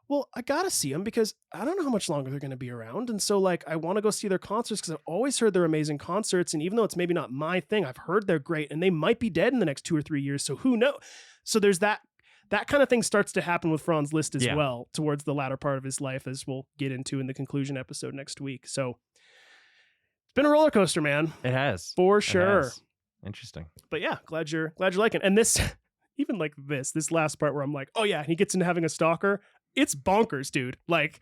Speaker 1: well, I gotta see them because I don't know how much longer they're going to be around. And so like, I want to go see their concerts because I've always heard they're amazing concerts. And even though it's maybe not my thing, I've heard they're great and they might be dead in the next 2 or 3 years. So who knows? So there's that kind of thing starts to happen with Franz Liszt as well towards the latter part of his life, as we'll get into in the conclusion episode next week. So it's been a roller coaster, man.
Speaker 8: It has.
Speaker 1: For sure.
Speaker 8: Has. Interesting.
Speaker 1: But yeah, glad you're liking it. And this, even like this last part where I'm like, oh yeah, he gets into having a stalker. It's bonkers, dude. Like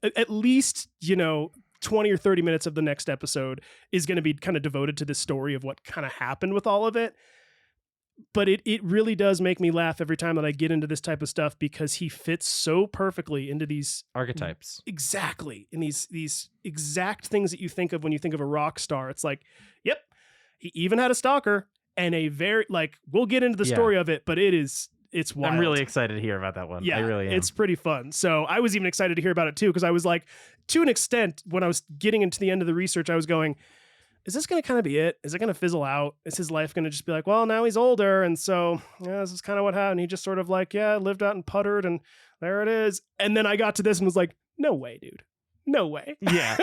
Speaker 1: at least, 20 or 30 minutes of the next episode is going to be kind of devoted to this story of what kind of happened with all of it. But it really does make me laugh every time that I get into this type of stuff, because he fits so perfectly into these
Speaker 8: archetypes.
Speaker 1: Exactly. In these exact things that you think of when you think of a rock star. It's like, yep, he even had a stalker, and a very, like, we'll get into the story of it, but it is it's wild.
Speaker 8: I'm really excited to hear about that one.
Speaker 1: Yeah,
Speaker 8: I really am.
Speaker 1: it's pretty fun. So I was even excited to hear about it too, because I was like, to an extent, when I was getting into the end of the research, I was going, is this going to kind of be it? Is it going to fizzle out? Is his life going to just be like, well, now he's older, and so this is kind of what happened. He just sort of like, lived out and puttered, and there it is. And then I got to this and was like, no way, dude. No way.
Speaker 8: Yeah.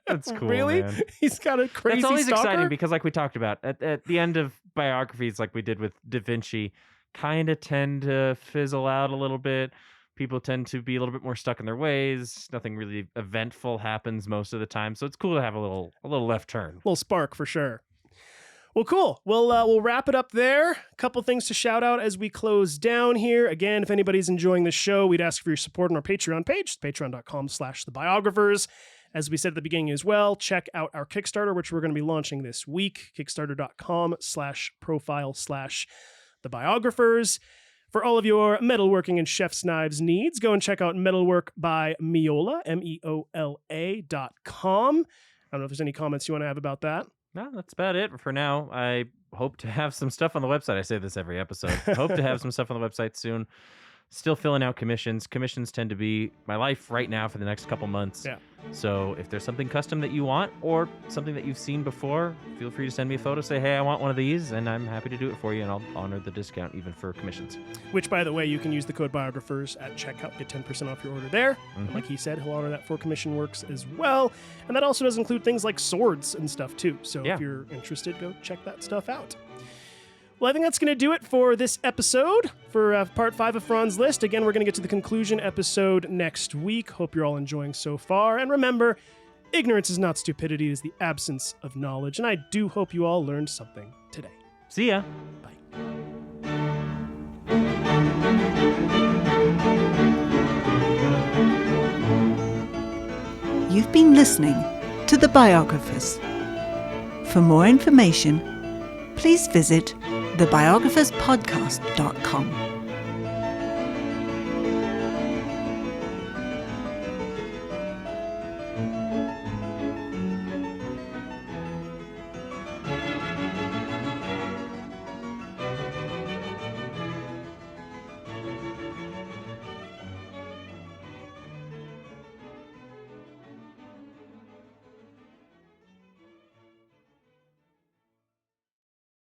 Speaker 8: That's cool.
Speaker 1: Really?
Speaker 8: Man.
Speaker 1: He's got a crazy
Speaker 8: That's always
Speaker 1: stalker?
Speaker 8: exciting because, like we talked about, at the end of biographies, like we did with Da Vinci, kind of tend to fizzle out a little bit. People tend to be a little bit more stuck in their ways. Nothing really eventful happens most of the time. So it's cool to have a little left turn.
Speaker 1: A little spark for sure. Well, cool. We'll wrap it up there. A couple things to shout out as we close down here. Again, if anybody's enjoying the show, we'd ask for your support on our Patreon page, patreon.com/thebiographers. As we said at the beginning as well, check out our Kickstarter, which we're going to be launching this week, kickstarter.com/profile/thebiographers. For all of your metalworking and chef's knives needs, go and check out Metalwork by Meola, MEOLA.com. I don't know if there's any comments you want to have about that.
Speaker 8: No, that's about it for now. I hope to have some stuff on the website. I say this every episode. Hope to have some stuff on the website soon. Still filling out commissions. Commissions tend to be my life right now for the next couple months.
Speaker 1: Yeah.
Speaker 8: So if there's something custom that you want or something that you've seen before, feel free to send me a photo. Say, hey, I want one of these, and I'm happy to do it for you, and I'll honor the discount even for commissions.
Speaker 1: Which, by the way, you can use the code biographers at checkout. Get 10% off your order there. And like he said, he'll honor that for commission works as well. And that also does include things like swords and stuff, too. So if you're interested, go check that stuff out. Well, I think that's going to do it for this episode, for part 5 of Franz Liszt. Again, we're going to get to the conclusion episode next week. Hope you're all enjoying so far. And remember, ignorance is not stupidity, it is the absence of knowledge. And I do hope you all learned something today.
Speaker 8: See ya.
Speaker 1: Bye.
Speaker 7: You've been listening to The Biographers. For more information, please visit thebiographerspodcast.com.